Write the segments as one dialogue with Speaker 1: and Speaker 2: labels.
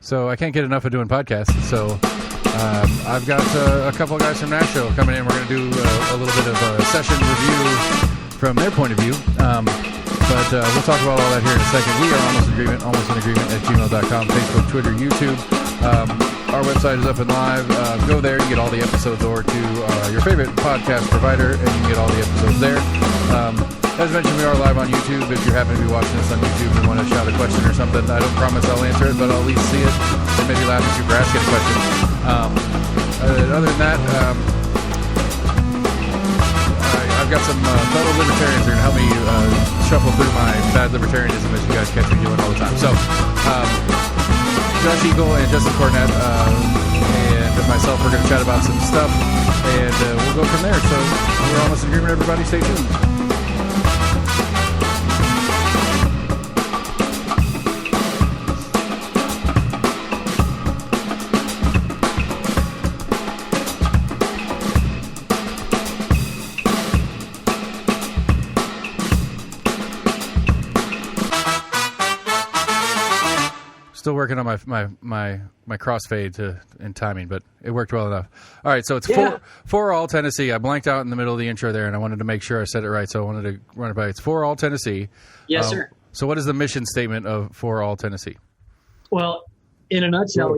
Speaker 1: So I can't get enough of doing podcasts. So I've got a couple of guys from Nashville coming in. We're going to do a little bit of a session review from their point of view. But we'll talk about all that here in a second. We are almost in agreement at gmail.com, Facebook, Twitter, YouTube. Our website is up and live. Go there, you get all the episodes, or to your favorite podcast provider, and you can get all the episodes there. As mentioned, we are live on YouTube. If you happen to be watching this on YouTube and want to shout a question or something, I don't promise I'll answer it, but I'll at least see it and maybe laugh at you for asking a question. Other than that, I've got some fellow libertarians here to help me shuffle through my bad libertarianism, as you guys catch me doing all the time. So, Josh Eakle and Justin Cornett and myself, we're going to chat about some stuff, and we'll go from there. So, we're almost in agreement, everybody. Stay tuned. Still working on my crossfade and timing, but it worked well enough. All right, so it's for all Tennessee. I blanked out in the middle of the intro there, and I wanted to make sure I said it right, so I wanted to run it by. It's for all Tennessee.
Speaker 2: Yes, sir.
Speaker 1: So what is the mission statement of For All Tennessee?
Speaker 2: Well, in a nutshell,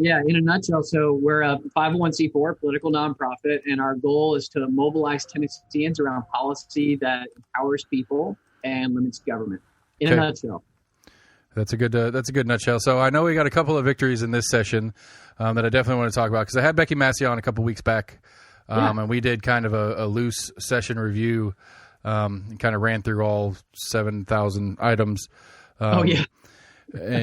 Speaker 2: so we're a 501c4 political nonprofit, and our goal is to mobilize Tennesseans around policy that empowers people and limits government. In a nutshell.
Speaker 1: That's a good nutshell. So I know we got a couple of victories in this session that I definitely want to talk about, because I had Becky Massey on a couple weeks back, and we did kind of a loose session review, and kind of ran through all 7,000 items. And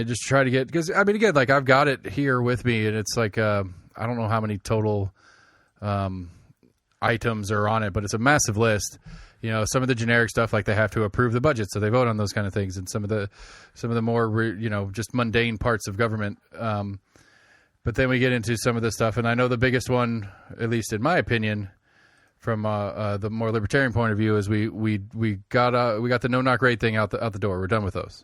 Speaker 1: just try to get, because I mean, again, like I've got it here with me, and it's like I don't know how many total items are on it, but it's a massive list. You know, some of the generic stuff, like they have to approve the budget, so they vote on those kind of things, and some of the more just mundane parts of government. But then we get into some of the stuff, and I know the biggest one, at least in my opinion, from the more libertarian point of view, is we got the no knock raid thing out the door. We're done with those.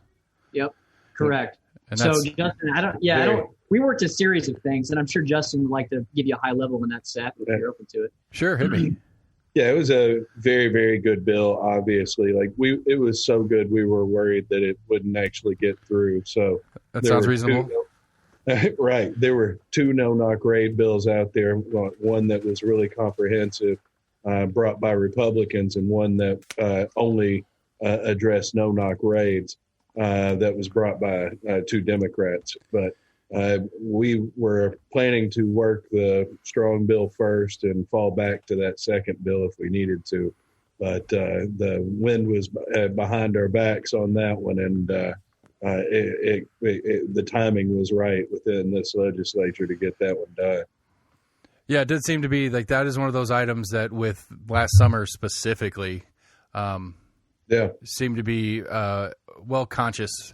Speaker 2: Yep, correct.
Speaker 1: And
Speaker 2: so Justin, we worked a series of things, and I'm sure Justin would like to give you a high level when that's set, if you're open to it.
Speaker 1: Sure, hit me.
Speaker 3: Yeah, it was a very, very good bill, obviously. Like it was so good, we were worried that it wouldn't actually get through. So
Speaker 1: that sounds reasonable.
Speaker 3: Right. There were two no-knock raid bills out there, one that was really comprehensive, brought by Republicans, and one that only addressed no-knock raids that was brought by two Democrats. But we were planning to work the strong bill first and fall back to that second bill if we needed to. But the wind was behind our backs on that one, and the timing was right within this legislature to get that one done.
Speaker 1: Yeah, it did seem to be like that is one of those items that with last summer specifically seemed to be well conscious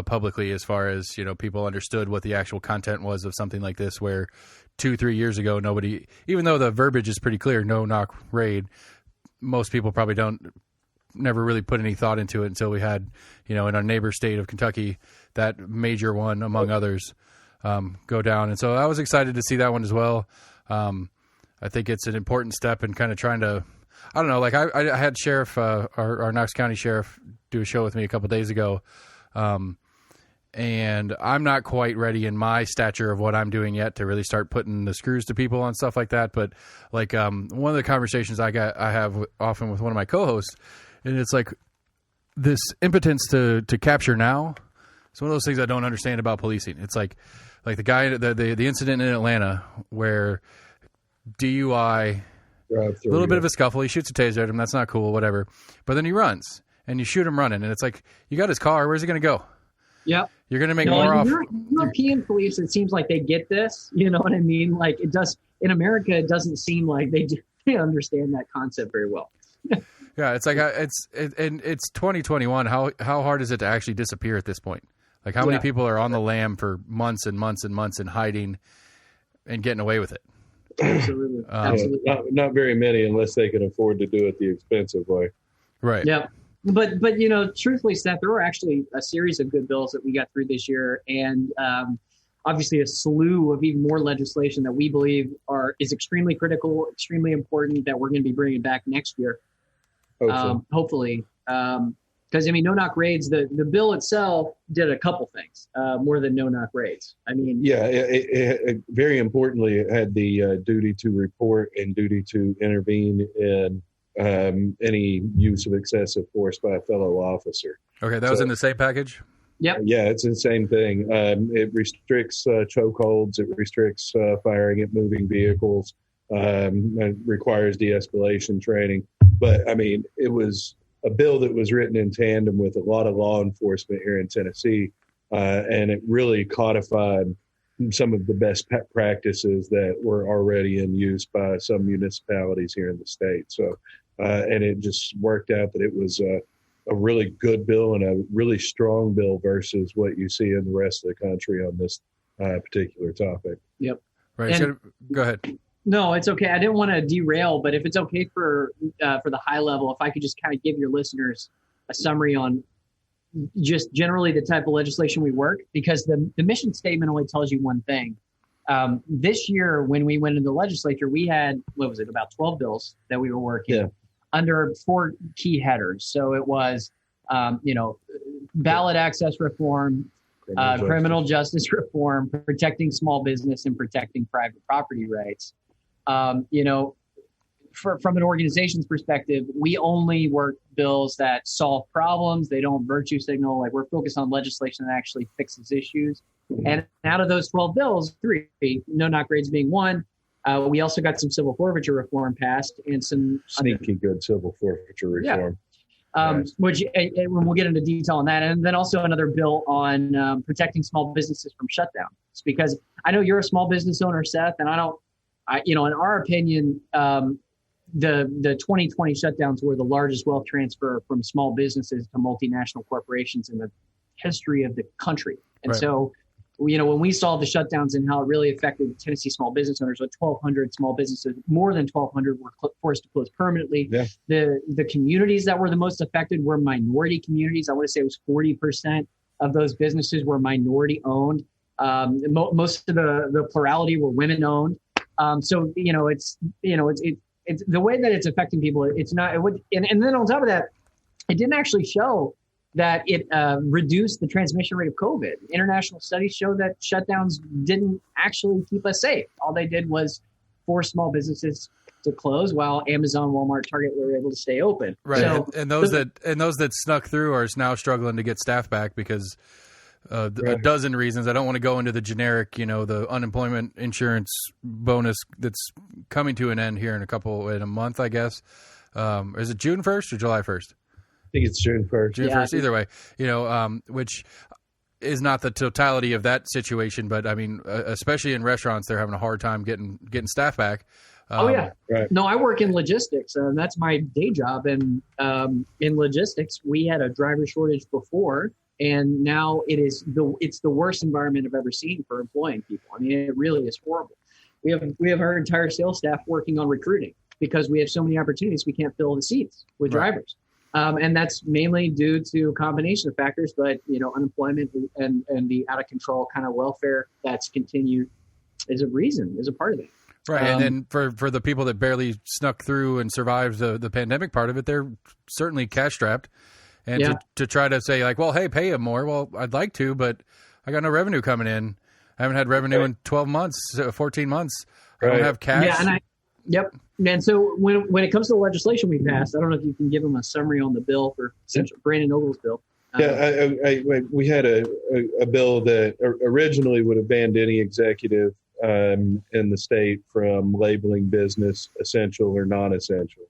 Speaker 1: publicly, as far as, people understood what the actual content was of something like this, where 2-3 years ago, nobody, even though the verbiage is pretty clear, no knock raid, most people probably never really put any thought into it until we had, in our neighbor state of Kentucky, that major one among others go down. And so I was excited to see that one as well. I think it's an important step in kind of trying to, I don't know, like I had Sheriff, our Knox County Sheriff do a show with me a couple days ago. And I'm not quite ready in my stature of what I'm doing yet to really start putting the screws to people on stuff like that. But like, one of the conversations I have often with one of my co-hosts, and it's like this impotence to capture now. It's one of those things I don't understand about policing. It's like the guy, the incident in Atlanta where DUI, a little bit of a scuffle. He shoots a taser at him. That's not cool, whatever. But then he runs and you shoot him running. And it's like, you got his car. Where's he going to go?
Speaker 2: Yep.
Speaker 1: You're going to make more off.
Speaker 2: European police, it seems like they get this. You know what I mean? Like it does in America. It doesn't seem like they understand that concept very well.
Speaker 1: Yeah, it's like it's 2021. How hard is it to actually disappear at this point? Like how many people are on the lam for months and months and months and hiding and getting away with it?
Speaker 2: Absolutely.
Speaker 3: Not very many, unless they can afford to do it the expensive way.
Speaker 1: Right.
Speaker 2: Yeah. But truthfully, Seth, there were actually a series of good bills that we got through this year, and obviously a slew of even more legislation that we believe is extremely critical, extremely important, that we're going to be bringing back next year. Hopefully. Because, no-knock raids, the bill itself did a couple things, more than no-knock raids.
Speaker 3: It very importantly, it had the duty to report and duty to intervene in any use of excessive force by a fellow officer.
Speaker 1: Okay, that was in the same package?
Speaker 2: Yep.
Speaker 3: Yeah, it's the same thing. It restricts chokeholds. It restricts firing at moving vehicles. It requires de-escalation training. But, it was a bill that was written in tandem with a lot of law enforcement here in Tennessee, and it really codified some of the best practices that were already in use by some municipalities here in the state. So, and it just worked out that it was a really good bill and a really strong bill versus what you see in the rest of the country on this particular topic.
Speaker 2: Yep.
Speaker 1: Right. Go ahead.
Speaker 2: No, it's okay. I didn't want to derail, but if it's okay for the high level, if I could just kind of give your listeners a summary on just generally the type of legislation we work, because the mission statement only tells you one thing. This year, when we went into the legislature, we had, about 12 bills that we were working under 4 key headers. So it was, ballot access reform, criminal justice reform, protecting small business, and protecting private property rights. From an organization's perspective, we only work bills that solve problems. They don't virtue signal. Like, we're focused on legislation that actually fixes issues. And out of those 12 bills, 3, no-knock raids being one, we also got some civil forfeiture reform passed and some
Speaker 3: sneaky good civil forfeiture reform.
Speaker 2: Which we'll get into detail on that. And then also another bill on protecting small businesses from shutdowns, because I know you're a small business owner, Seth, and in our opinion, the 2020 shutdowns were the largest wealth transfer from small businesses to multinational corporations in the history of the country. And so, when we saw the shutdowns and how it really affected Tennessee small business owners, like 1,200 small businesses, more than 1,200 were forced to close permanently. Yeah. The communities that were the most affected were minority communities. I want to say it was 40% of those businesses were minority owned. Most of the plurality were women owned. So it's the way that it's affecting people. It's not. It would, and then on top of that, it didn't actually show that it reduced the transmission rate of COVID. International studies show that shutdowns didn't actually keep us safe. All they did was force small businesses to close, while Amazon, Walmart, Target were able to stay open.
Speaker 1: Right, so, and those that snuck through are now struggling to get staff back because. A dozen reasons. I don't want to go into the generic, the unemployment insurance bonus that's coming to an end here in a month, I guess. Is it June 1st or July 1st?
Speaker 3: I think it's June 1st.
Speaker 1: June 1st, either way, which is not the totality of that situation, but especially in restaurants, they're having a hard time getting staff back.
Speaker 2: Right. No, I work in logistics, and that's my day job. And in logistics, we had a driver shortage before. And now it's the worst environment I've ever seen for employing people. It really is horrible. We have our entire sales staff working on recruiting because we have so many opportunities. We can't fill the seats with drivers. And that's mainly due to a combination of factors, but unemployment and the out of control kind of welfare that's continued is a part of it.
Speaker 1: Right. And then for the people that barely snuck through and survived the pandemic part of it, they're certainly cash strapped. And to try to say like, well, hey, pay them more. Well, I'd like to, but I got no revenue coming in. I haven't had revenue in 12 months, 14 months. I don't have cash.
Speaker 2: Yeah, And so when it comes to the legislation we passed, I don't know if you can give them a summary on the bill for Brandon Ogle's bill.
Speaker 3: We had a bill that originally would have banned any executive in the state from labeling business essential or non-essential.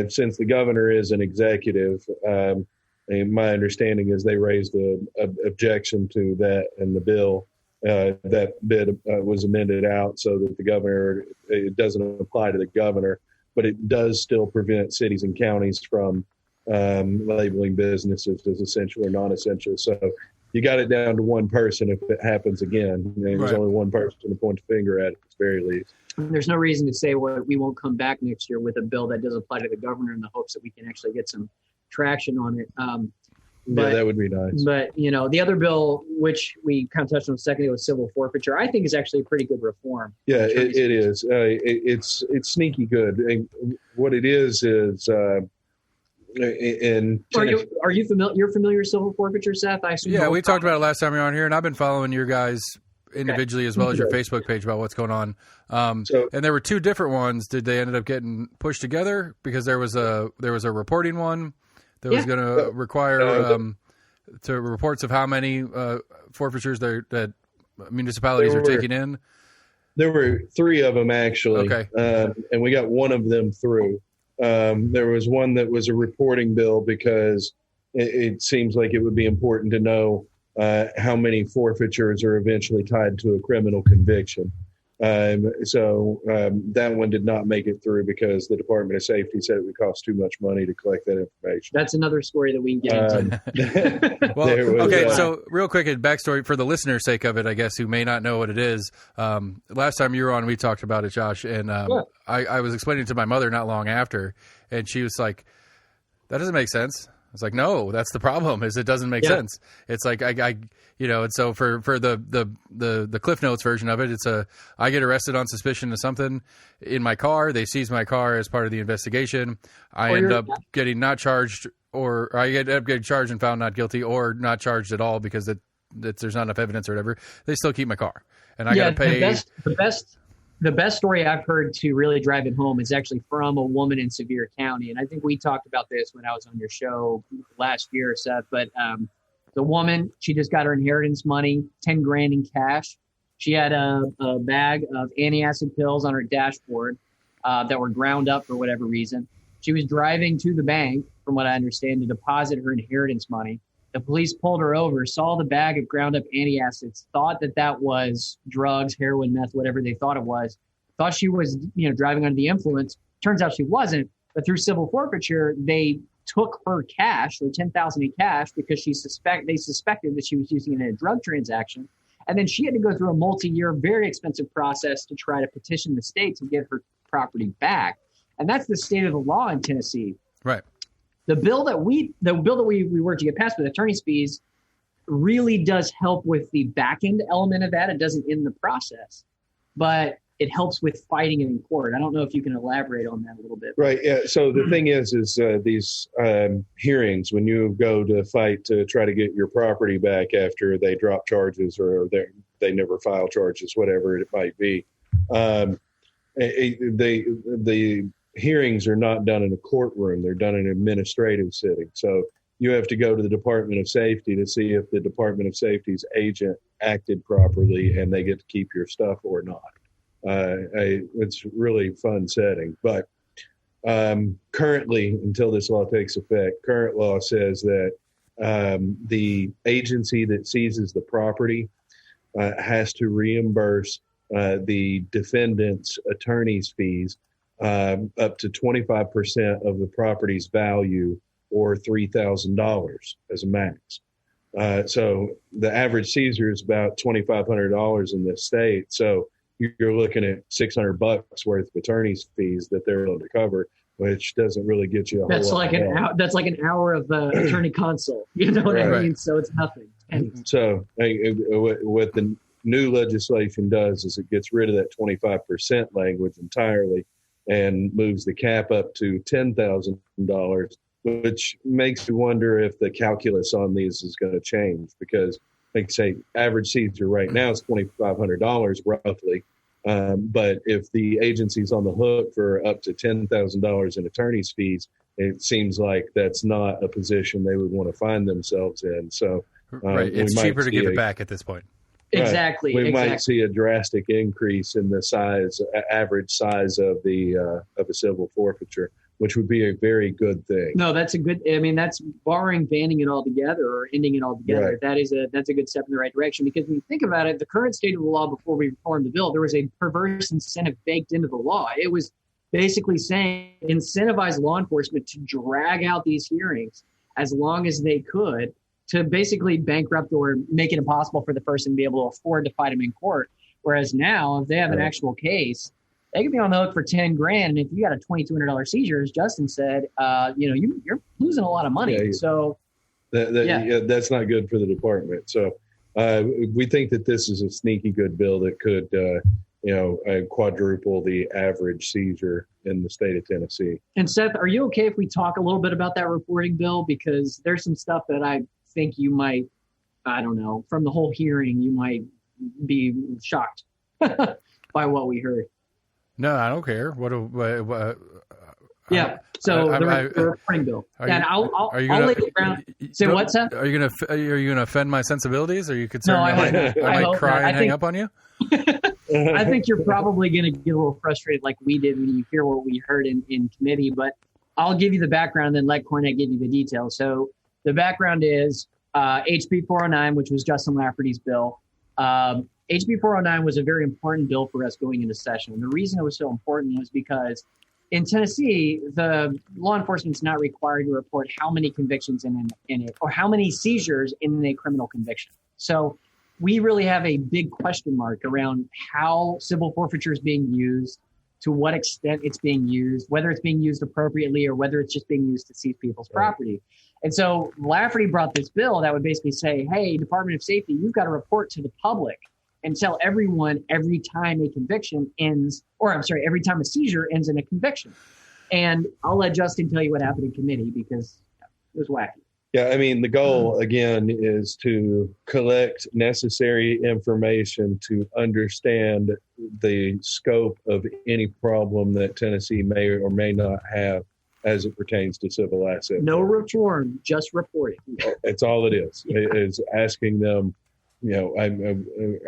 Speaker 3: Since the governor is an executive, my understanding is they raised an objection to that in the bill. That bit was amended out so that the governor, it doesn't apply to the governor, but it does still prevent cities and counties from labeling businesses as essential or non-essential. So you got it down to one person if it happens again. There's only one person to point the finger at the very least.
Speaker 2: There's no reason to say we won't come back next year with a bill that does apply to the governor in the hopes that we can actually get some traction on it. But,
Speaker 3: that would be nice.
Speaker 2: But, the other bill, which we kind of touched on a second ago, was civil forfeiture, I think is actually a pretty good reform.
Speaker 3: Yeah, it is. It's sneaky good. And what it is
Speaker 2: are you familiar? You're familiar with civil forfeiture, Seth? I assume.
Speaker 1: Yeah, we talked about it last time you were on here, and I've been following your guys individually as well as your Facebook page about what's going on. And there were two different ones. Did they ended up getting pushed together because there was a reporting one that was going to require to reports of how many forfeitures that municipalities are taking in?
Speaker 3: There were 3 of them actually, and we got one of them through. There was one that was a reporting bill because it seems like it would be important to know how many forfeitures are eventually tied to a criminal conviction. So that one did not make it through because the Department of Safety said it would cost too much money to collect that information.
Speaker 2: That's another story that we can get into.
Speaker 1: Well, so real quick, a backstory for the listener's sake of it, I guess, who may not know what it is. Last time you were on, we talked about it, Josh, and I was explaining it to my mother not long after, and she was like, that doesn't make sense. I was like, no, that's the problem. Is it doesn't make sense. It's like and so for the Cliff Notes version of it, I get arrested on suspicion of something in my car. They seize my car as part of the investigation. I end up getting not charged, or I end up getting charged and found not guilty, or not charged at all because there's not enough evidence or whatever. They still keep my car, and I got to pay.
Speaker 2: The best story I've heard to really drive it home is actually from a woman in Sevier County. And I think we talked about this when I was on your show last year, Seth. But the woman, she just got her inheritance money, $10,000 in cash. She had a bag of antacid pills on her dashboard that were ground up for whatever reason. She was driving to the bank, from what I understand, to deposit her inheritance money. The police pulled her over, saw the bag of ground up antacids, thought that was drugs, heroin, meth, whatever they thought it was, thought she was, driving under the influence. Turns out she wasn't. But through civil forfeiture, they took her cash, or $10,000 in cash, because they suspected that she was using it in a drug transaction. And then she had to go through a multi-year, very expensive process to try to petition the state to get her property back. And that's the state of the law in Tennessee.
Speaker 1: Right.
Speaker 2: The bill that we worked to get passed with attorney's fees really does help with the back end element of that. It doesn't end the process, but it helps with fighting it in court. I don't know if you can elaborate on that a little bit.
Speaker 3: Right. Yeah. So the thing is these hearings, when you go to fight to try to get your property back after they drop charges or they never file charges, whatever it might be, the hearings are not done in a courtroom. They're done in an administrative sitting. So you have to go to the Department of Safety to see if the Department of Safety's agent acted properly and they get to keep your stuff or not. It's really fun setting. But currently, until this law takes effect, current law says that the agency that seizes the property has to reimburse the defendant's attorney's fees up to 25% of the property's value, or $3,000 as a max. So the average seizure is about $2,500 in this state. So you're looking at $600 worth of attorney's fees that they're able to cover, which doesn't really get you a whole lot.
Speaker 2: That's like an hour of attorney consult. You know what I mean? So it's nothing.
Speaker 3: So what the new legislation does is it gets rid of that 25% language entirely and moves the cap up to $10,000, which makes you wonder if the calculus on these is going to change, because like say average seizure right now is $2,500 roughly. But if the agency's on the hook for up to $10,000 in attorney's fees, it seems like that's not a position they would want to find themselves in. So
Speaker 1: it's cheaper to give it back at this point.
Speaker 2: Exactly.
Speaker 3: Right. We might see a drastic increase in the average size of a civil forfeiture, which would be a very good thing.
Speaker 2: No, that's that's barring banning it altogether or ending it altogether. Right. That's a good step in the right direction, because when you think about it, the current state of the law before we reformed the bill, there was a perverse incentive baked into the law. It was basically saying incentivize law enforcement to drag out these hearings as long as they could, to basically bankrupt or make it impossible for the person to be able to afford to fight them in court. Whereas now, if they have an actual case, they could be on the hook for $10,000. And if you got a $2,200 seizure, as Justin said, you're losing a lot of money. Yeah, so
Speaker 3: That's not good for the department. So we think that this is a sneaky good bill that could, quadruple the average seizure in the state of Tennessee.
Speaker 2: And Seth, are you okay if we talk a little bit about that reporting bill? Because there's some stuff that I think you might, I don't know, from the whole hearing, you might be shocked by what we heard.
Speaker 1: No, I don't care.
Speaker 2: So the reporting bill. And I'll lay it down. Say what, Seth?
Speaker 1: Are you gonna offend my sensibilities? Are you concerned
Speaker 2: No,
Speaker 1: I might cry and hang up on you?
Speaker 2: I think you're probably going to get a little frustrated like we did when you hear what we heard in committee, but I'll give you the background and let Cornett give you the details. So the background is HB 409, which was Justin Lafferty's bill. HB 409 was a very important bill for us going into session. And the reason it was so important was because in Tennessee, the law enforcement is not required to report how many convictions in it or how many seizures in a criminal conviction. So we really have a big question mark around how civil forfeiture is being used, to what extent it's being used, whether it's being used appropriately or whether it's just being used to seize people's property. And so Lafferty brought this bill that would basically say, hey, Department of Safety, you've got to report to the public and tell everyone every time a conviction ends, every time a seizure ends in a conviction. And I'll let Justin tell you what happened in committee because it was wacky.
Speaker 3: Yeah, I mean, the goal, again, is to collect necessary information to understand the scope of any problem that Tennessee may or may not have as it pertains to civil assets.
Speaker 2: No reform, just reporting.
Speaker 3: That's all it is. It's asking them,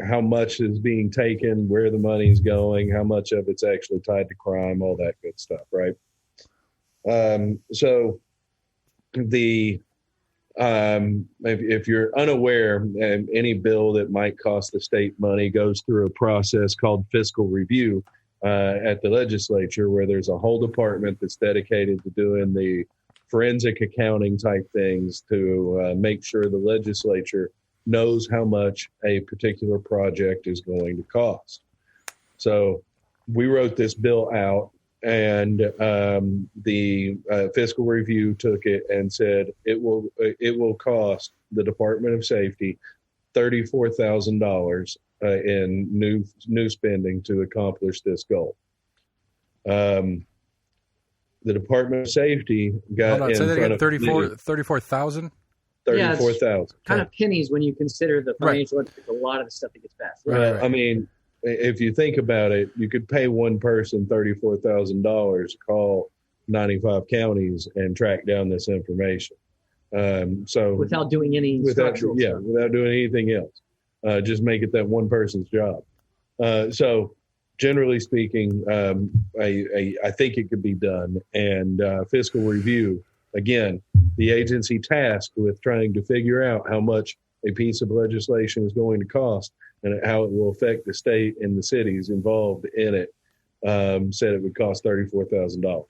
Speaker 3: how much is being taken, where the money's going, how much of it's actually tied to crime, all that good stuff, right? So if you're unaware, any bill that might cost the state money goes through a process called fiscal review at the legislature, where there's a whole department that's dedicated to doing the forensic accounting type things to make sure the legislature knows how much a particular project is going to cost. So we wrote this bill out, and the fiscal review took it and said it will cost the Department of Safety $34,000 in new spending to accomplish this goal. The Department of Safety got in front of
Speaker 1: 34,000.
Speaker 3: 34,000.
Speaker 2: Kind of pennies when you consider the financial impact of a lot of the stuff that gets passed.
Speaker 3: Right. I mean, if you think about it, you could pay one person $34,000 to call 95 counties and track down this information. So without
Speaker 2: doing any structural stuff.
Speaker 3: Without doing anything else, just make it that one person's job. So generally speaking, I think it could be done. And fiscal review, again, the agency tasked with trying to figure out how much a piece of legislation is going to cost and how it will affect the state and the cities involved in it, said it would cost $34,000.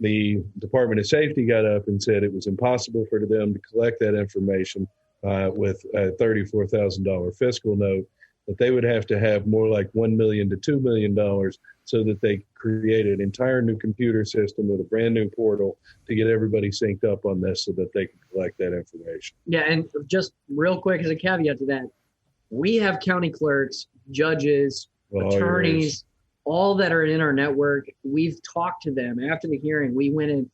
Speaker 3: The Department of Safety got up and said it was impossible for them to collect that information with a $34,000 fiscal note, that they would have to have more like $1 million to $2 million so that they create an entire new computer system with a brand new portal to get everybody synced up on this so that they can collect that information.
Speaker 2: Yeah, and just real quick as a caveat to that, we have county clerks, judges, attorneys, all that are in our network. We've talked to them after the hearing. We went and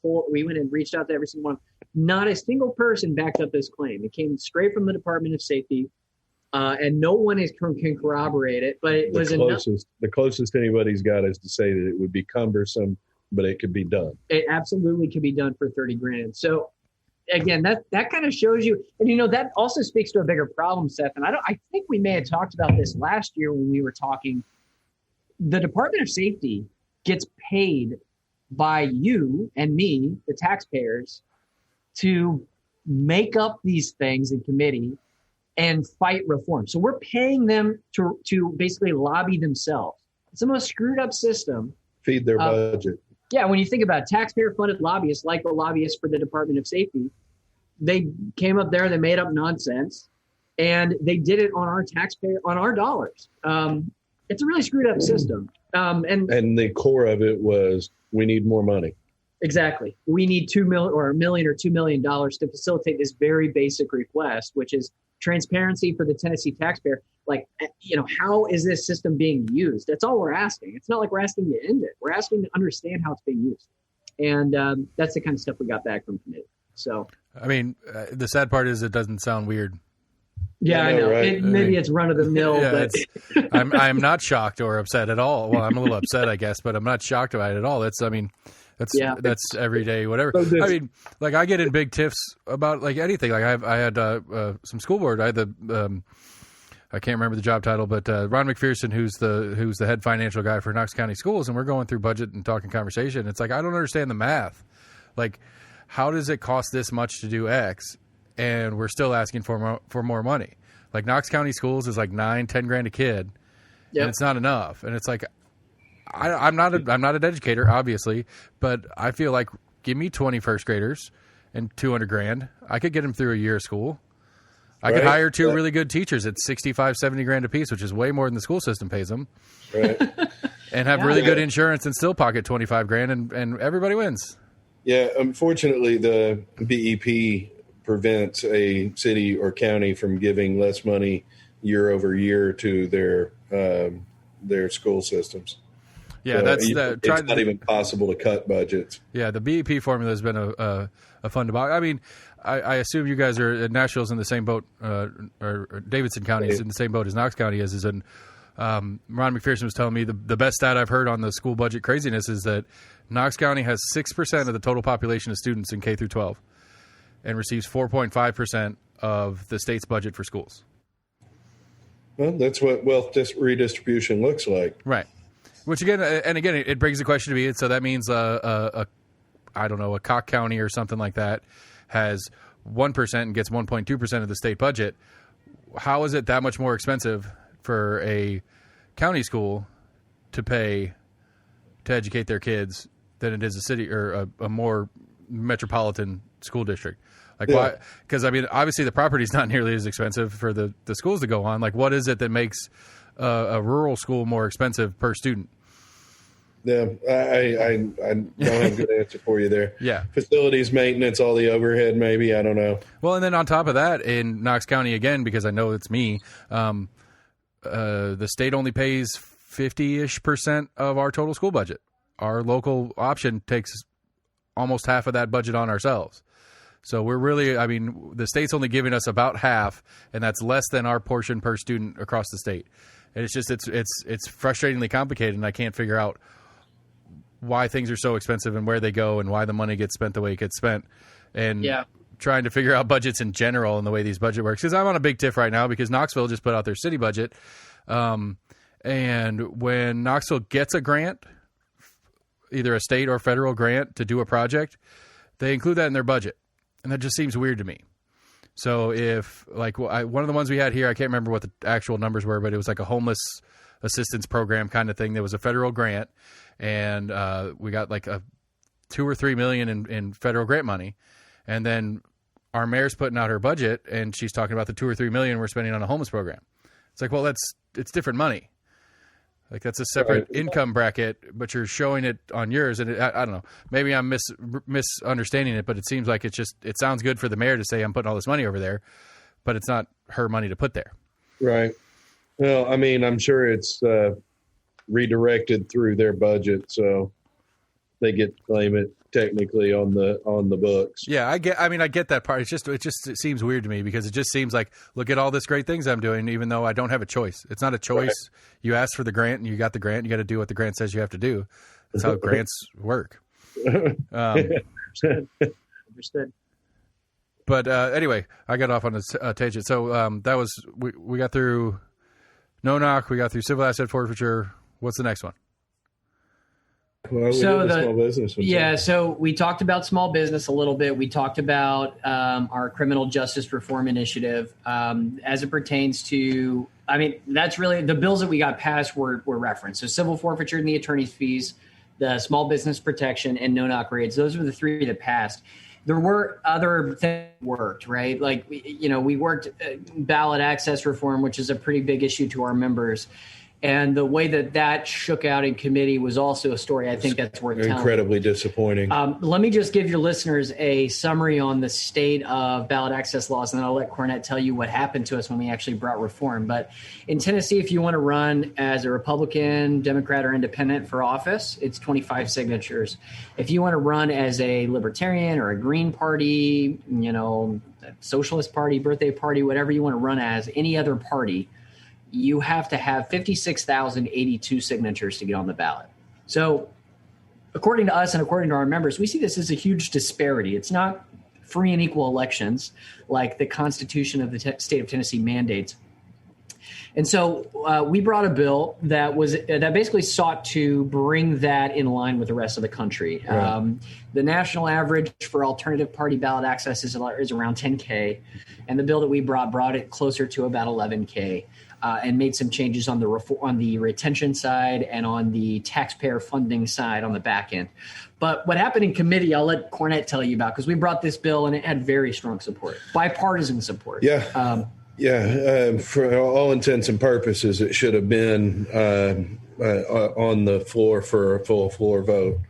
Speaker 2: reached out to every single one. Not a single person backed up this claim. It came straight from the Department of Safety, and no one can corroborate it. But it was
Speaker 3: the closest anybody's got is to say that it would be cumbersome, but it could be done.
Speaker 2: It absolutely could be done for $30,000. So again, that kind of shows you, and that also speaks to a bigger problem, Seth. And I think we may have talked about this last year when we were talking. The Department of Safety gets paid by you and me, the taxpayers, to make up these things in committee and fight reform. So we're paying them to basically lobby themselves. It's the most screwed up system.
Speaker 3: Feed their budget.
Speaker 2: Yeah, when you think about taxpayer-funded lobbyists, like the lobbyists for the Department of Safety, they came up there, they made up nonsense, and they did it on our dollars. It's a really screwed up system. And
Speaker 3: the core of it was, we need more money.
Speaker 2: Exactly. We need $2 million or $1 million or $2 million to facilitate this very basic request, which is transparency for the Tennessee taxpayer. Like, how is this system being used? That's all we're asking. It's not like we're asking to end it. We're asking to understand how it's being used. And that's the kind of stuff we got back from committee. So,
Speaker 1: I mean, the sad part is it doesn't sound weird.
Speaker 2: Yeah, I know.
Speaker 3: Right?
Speaker 2: Maybe it's run of the mill,
Speaker 1: yeah,
Speaker 2: but
Speaker 1: I'm not shocked or upset at all. Well, I'm a little upset, I guess, but I'm not shocked about it at all. That's everyday, whatever. I mean, like I get in big tiffs about like anything. Like I had some school board. I had I can't remember the job title, but Ron McPherson, who's the head financial guy for Knox County Schools, and we're going through budget and talking conversation. It's like I don't understand the math. Like, how does it cost this much to do X? And we're still asking for more money. Like Knox County Schools is like $9-10 grand a kid, and it's not enough. And it's like, I'm not an educator, obviously, but I feel like give me 20 first graders and 200 grand. I could get them through a year of school. I could hire two really good teachers at 65-70 grand a piece, which is way more than the school system pays them. Right. And have really good insurance and still pocket 25 grand, and everybody wins.
Speaker 3: Yeah, unfortunately, the BEP prevents a city or county from giving less money year over year to their school systems.
Speaker 1: Yeah,
Speaker 3: it's not even possible to cut budgets.
Speaker 1: Yeah, the BEP formula has been a fun debate. I mean, I assume you guys are Nashville's in the same boat, or Davidson County is in the same boat as Knox County is. And Ron McPherson was telling me the best stat I've heard on the school budget craziness is that Knox County has 6% of the total population of students in K through 12, and receives 4.5% of the state's budget for schools.
Speaker 3: Well, that's what wealth redistribution looks like,
Speaker 1: right? Which again, it brings the question to me. So that means I don't know, a Cock County or something like that has 1% and gets 1.2% of the state budget. How is it that much more expensive for a county school to pay to educate their kids than it is a city or a more metropolitan school district? Like why? Because I mean, obviously the property is not nearly as expensive for the schools to go on. Like, what is it that makes a rural school more expensive per student?
Speaker 3: Yeah, I don't have a good answer for you there.
Speaker 1: Yeah.
Speaker 3: Facilities, maintenance, all the overhead, maybe. I don't know.
Speaker 1: Well, and then on top of that, in Knox County, again, because I know it's me, the state only pays 50-ish% of our total school budget. Our local option takes almost half of that budget on ourselves. So we're really, I mean, the state's only giving us about half, and that's less than our portion per student across the state. And it's just, it's frustratingly complicated, and I can't figure out why things are so expensive and where they go and why the money gets spent the way it gets spent, and trying to figure out budgets in general and the way these budget works. Because I'm on a big tiff right now because Knoxville just put out their city budget. And when Knoxville gets a grant, either a state or federal grant to do a project, they include that in their budget. And that just seems weird to me. So if like one of the ones we had here, I can't remember what the actual numbers were, but it was like a homeless assistance program kind of thing. There was a federal grant, and we got like a $2 or $3 million in federal grant money. And then our mayor's putting out her budget, and she's talking about the $2 or $3 million we're spending on a homeless program. It's like, well, it's different money. Like that's a separate income bracket, but you're showing it on yours. And I don't know, maybe I'm misunderstanding it, but it seems like it sounds good for the mayor to say I'm putting all this money over there, but it's not her money to put there.
Speaker 3: Right. Well, I mean, I'm sure it's redirected through their budget, so they get to claim it technically on the books.
Speaker 1: Yeah, I get that part. It seems weird to me because it just seems like, look at all this great things I'm doing, even though I don't have a choice. It's not a choice. Right. You asked for the grant and you got the grant. You got to do what the grant says you have to do. That's how grants work.
Speaker 2: Understood.
Speaker 1: But anyway, I got off on a tangent. So that was we got through no knock. We got through civil asset forfeiture. What's the next one?
Speaker 3: Well, small business.
Speaker 2: So we talked about small business a little bit. We talked about our criminal justice reform initiative as it pertains to, I mean, that's really the bills that we got passed were referenced. So civil forfeiture and the attorney's fees, the small business protection, and no-knock raids. Those were the three that passed. There were other things that worked, right? Like, we worked ballot access reform, which is a pretty big issue to our members. And the way that shook out in committee was also a story I think that's worth telling.
Speaker 3: Incredibly disappointing.
Speaker 2: Let me just give your listeners a summary on the state of ballot access laws, and then I'll let Cornett tell you what happened to us when we actually brought reform. But in Tennessee, if you want to run as a Republican, Democrat, or Independent for office, it's 25 signatures. If you want to run as a Libertarian or a Green Party, Socialist Party, Birthday Party, whatever you want to run as, any other party, you have to have 56,082 signatures to get on the ballot. So according to us and according to our members, we see this as a huge disparity. It's not free and equal elections like the Constitution of the state of Tennessee mandates. And so we brought a bill that basically sought to bring that in line with the rest of the country. Right. The national average for alternative party ballot access is around 10K, and the bill that we brought it closer to about 11K. And made some changes on the retention side and on the taxpayer funding side on the back end. But what happened in committee, I'll let Cornett tell you about, because we brought this bill and it had very strong support, bipartisan support.
Speaker 3: Yeah. For all intents and purposes, it should have been on the floor for a full floor vote.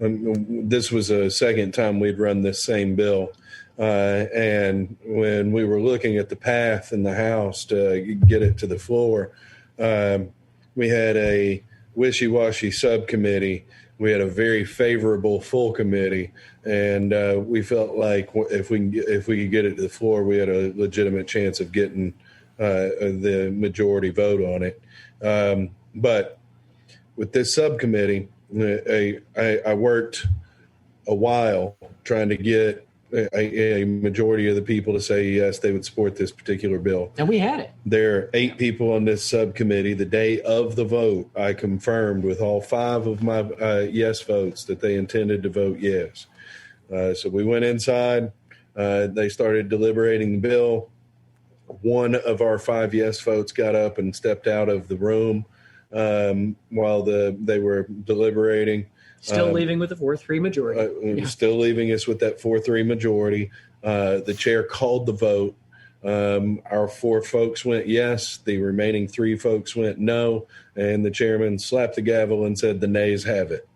Speaker 3: This was a second time we'd run this same bill. And when we were looking at the path in the House to get it to the floor, we had a wishy-washy subcommittee. We had a very favorable full committee, and we felt like if we could get it to the floor, we had a legitimate chance of getting the majority vote on it. But with this subcommittee, I worked a while trying to get a majority of the people to say yes, they would support this particular bill.
Speaker 2: And we had it.
Speaker 3: There are 8 people on this subcommittee. The day of the vote, I confirmed with all 5 of my yes votes that they intended to vote yes. So we went inside. They started deliberating the bill. One of our 5 yes votes got up and stepped out of the room while they were deliberating.
Speaker 2: Still leaving with a 4-3 majority.
Speaker 3: Still leaving us with that 4-3 majority. The chair called the vote. Our 4 folks went yes. The remaining 3 folks went no. And the chairman slapped the gavel and said, "The nays have it."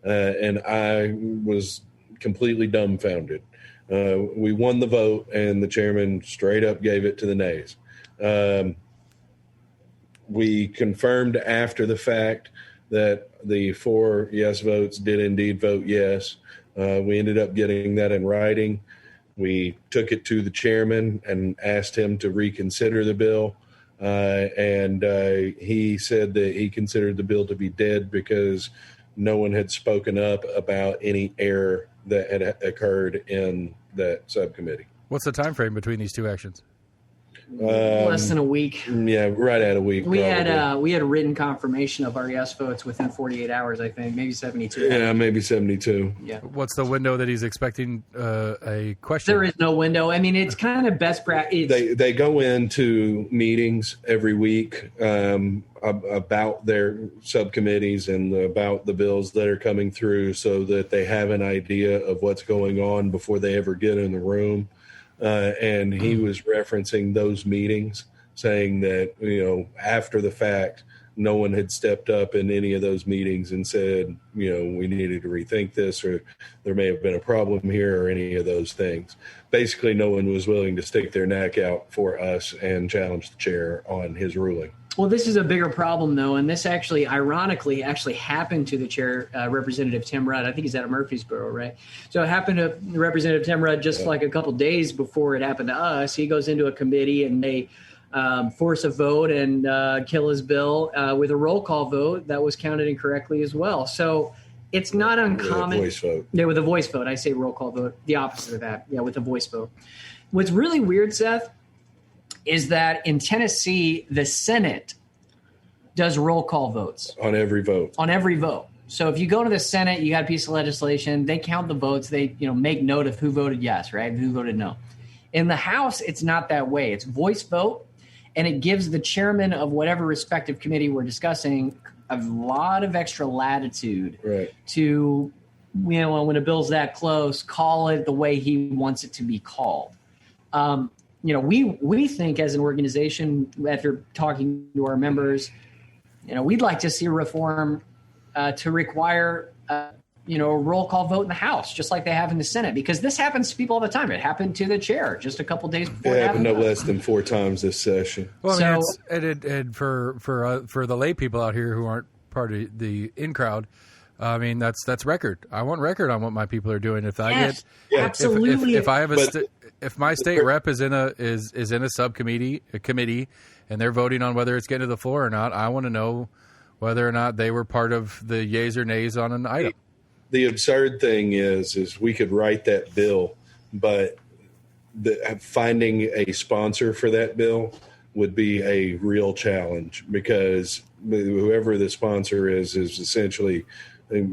Speaker 3: And I was completely dumbfounded. We won the vote, and the chairman straight up gave it to the nays. We confirmed after the fact that the 4 yes votes did indeed vote yes. We ended up getting that in writing. We took it to the chairman and asked him to reconsider the bill. And he said that he considered the bill to be dead because no one had spoken up about any error that had occurred in that subcommittee.
Speaker 1: What's the time frame between these 2 actions?
Speaker 2: Less than a week.
Speaker 3: Yeah, right at a week.
Speaker 2: We had written confirmation of our yes votes within 48 hours, I think, maybe 72.
Speaker 3: Yeah, maybe 72.
Speaker 2: Yeah.
Speaker 1: What's the window that he's expecting a question?
Speaker 2: There is no window. I mean, it's kind of best practice.
Speaker 3: They go into meetings every week about their subcommittees and about the bills that are coming through, so that they have an idea of what's going on before they ever get in the room. And he was referencing those meetings, saying that, after the fact, no one had stepped up in any of those meetings and said, we needed to rethink this, or there may have been a problem here, or any of those things. Basically, no one was willing to stick their neck out for us and challenge the chair on his ruling.
Speaker 2: Well, this is a bigger problem, though, and this ironically happened to the chair, Representative Tim Rudd. I think he's out of Murfreesboro, right? So it happened to Representative Tim Rudd just like a couple days before it happened to us. He goes into a committee and they force a vote and kill his bill with a roll call vote that was counted incorrectly as well. So it's not uncommon.
Speaker 3: With a voice vote.
Speaker 2: Yeah, with a voice vote. I say roll call vote, the opposite of that. Yeah, with a voice vote. What's really weird, Seth, is that in Tennessee, the Senate does roll call votes.
Speaker 3: On every vote.
Speaker 2: On every vote. So if you go to the Senate, you got a piece of legislation, they count the votes, they make note of who voted yes, right? Who voted no. In the House, it's not that way. It's voice vote, and it gives the chairman of whatever respective committee we're discussing a lot of extra latitude to, when a bill's that close, call it the way he wants it to be called. we think as an organization, after talking to our members, we'd like to see reform to require a roll call vote in the House, just like they have in the Senate, because this happens to people all the time. It happened to the chair just a couple days before.
Speaker 3: It happened no less than 4 times this session.
Speaker 1: Well, I mean, and for the lay people out here who aren't part of the in crowd, I mean, that's record. I want record on what my people are doing. If I
Speaker 2: get absolutely,
Speaker 1: if I have if my state rep is in a subcommittee, a committee, and they're voting on whether it's getting to the floor or not, I want to know whether or not they were part of the yays or nays on an item.
Speaker 3: The absurd thing is we could write that bill, but finding a sponsor for that bill would be a real challenge, because whoever the sponsor is essentially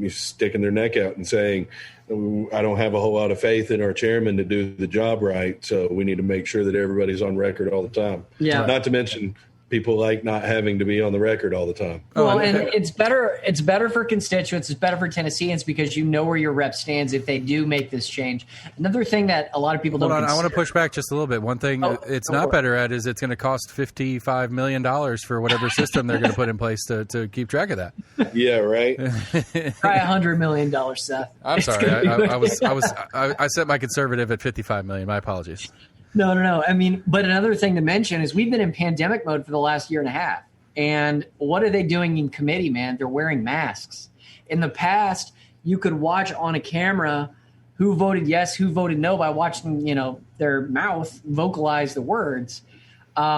Speaker 3: sticking their neck out and saying, I don't have a whole lot of faith in our chairman to do the job right, so we need to make sure that everybody's on record all the time.
Speaker 2: Yeah.
Speaker 3: Not to mention people like not having to be on the record all the time.
Speaker 2: Well, and it's better for constituents. It's better for Tennesseans, because you know where your rep stands if they do make this change. Another thing that a lot of people don't consider.
Speaker 1: I want to push back just a little bit. One thing it's not better at is it's going to cost $55 million for whatever system they're going to put in place to keep track of that.
Speaker 3: Yeah, right.
Speaker 2: Try $100 million, Seth.
Speaker 1: I'm sorry. I set my conservative at $55 million. My apologies.
Speaker 2: No. I mean, but another thing to mention is we've been in pandemic mode for the last year and a half. And what are they doing in committee, man? They're wearing masks. In the past, you could watch on a camera who voted yes, who voted no by watching, their mouth vocalize the words,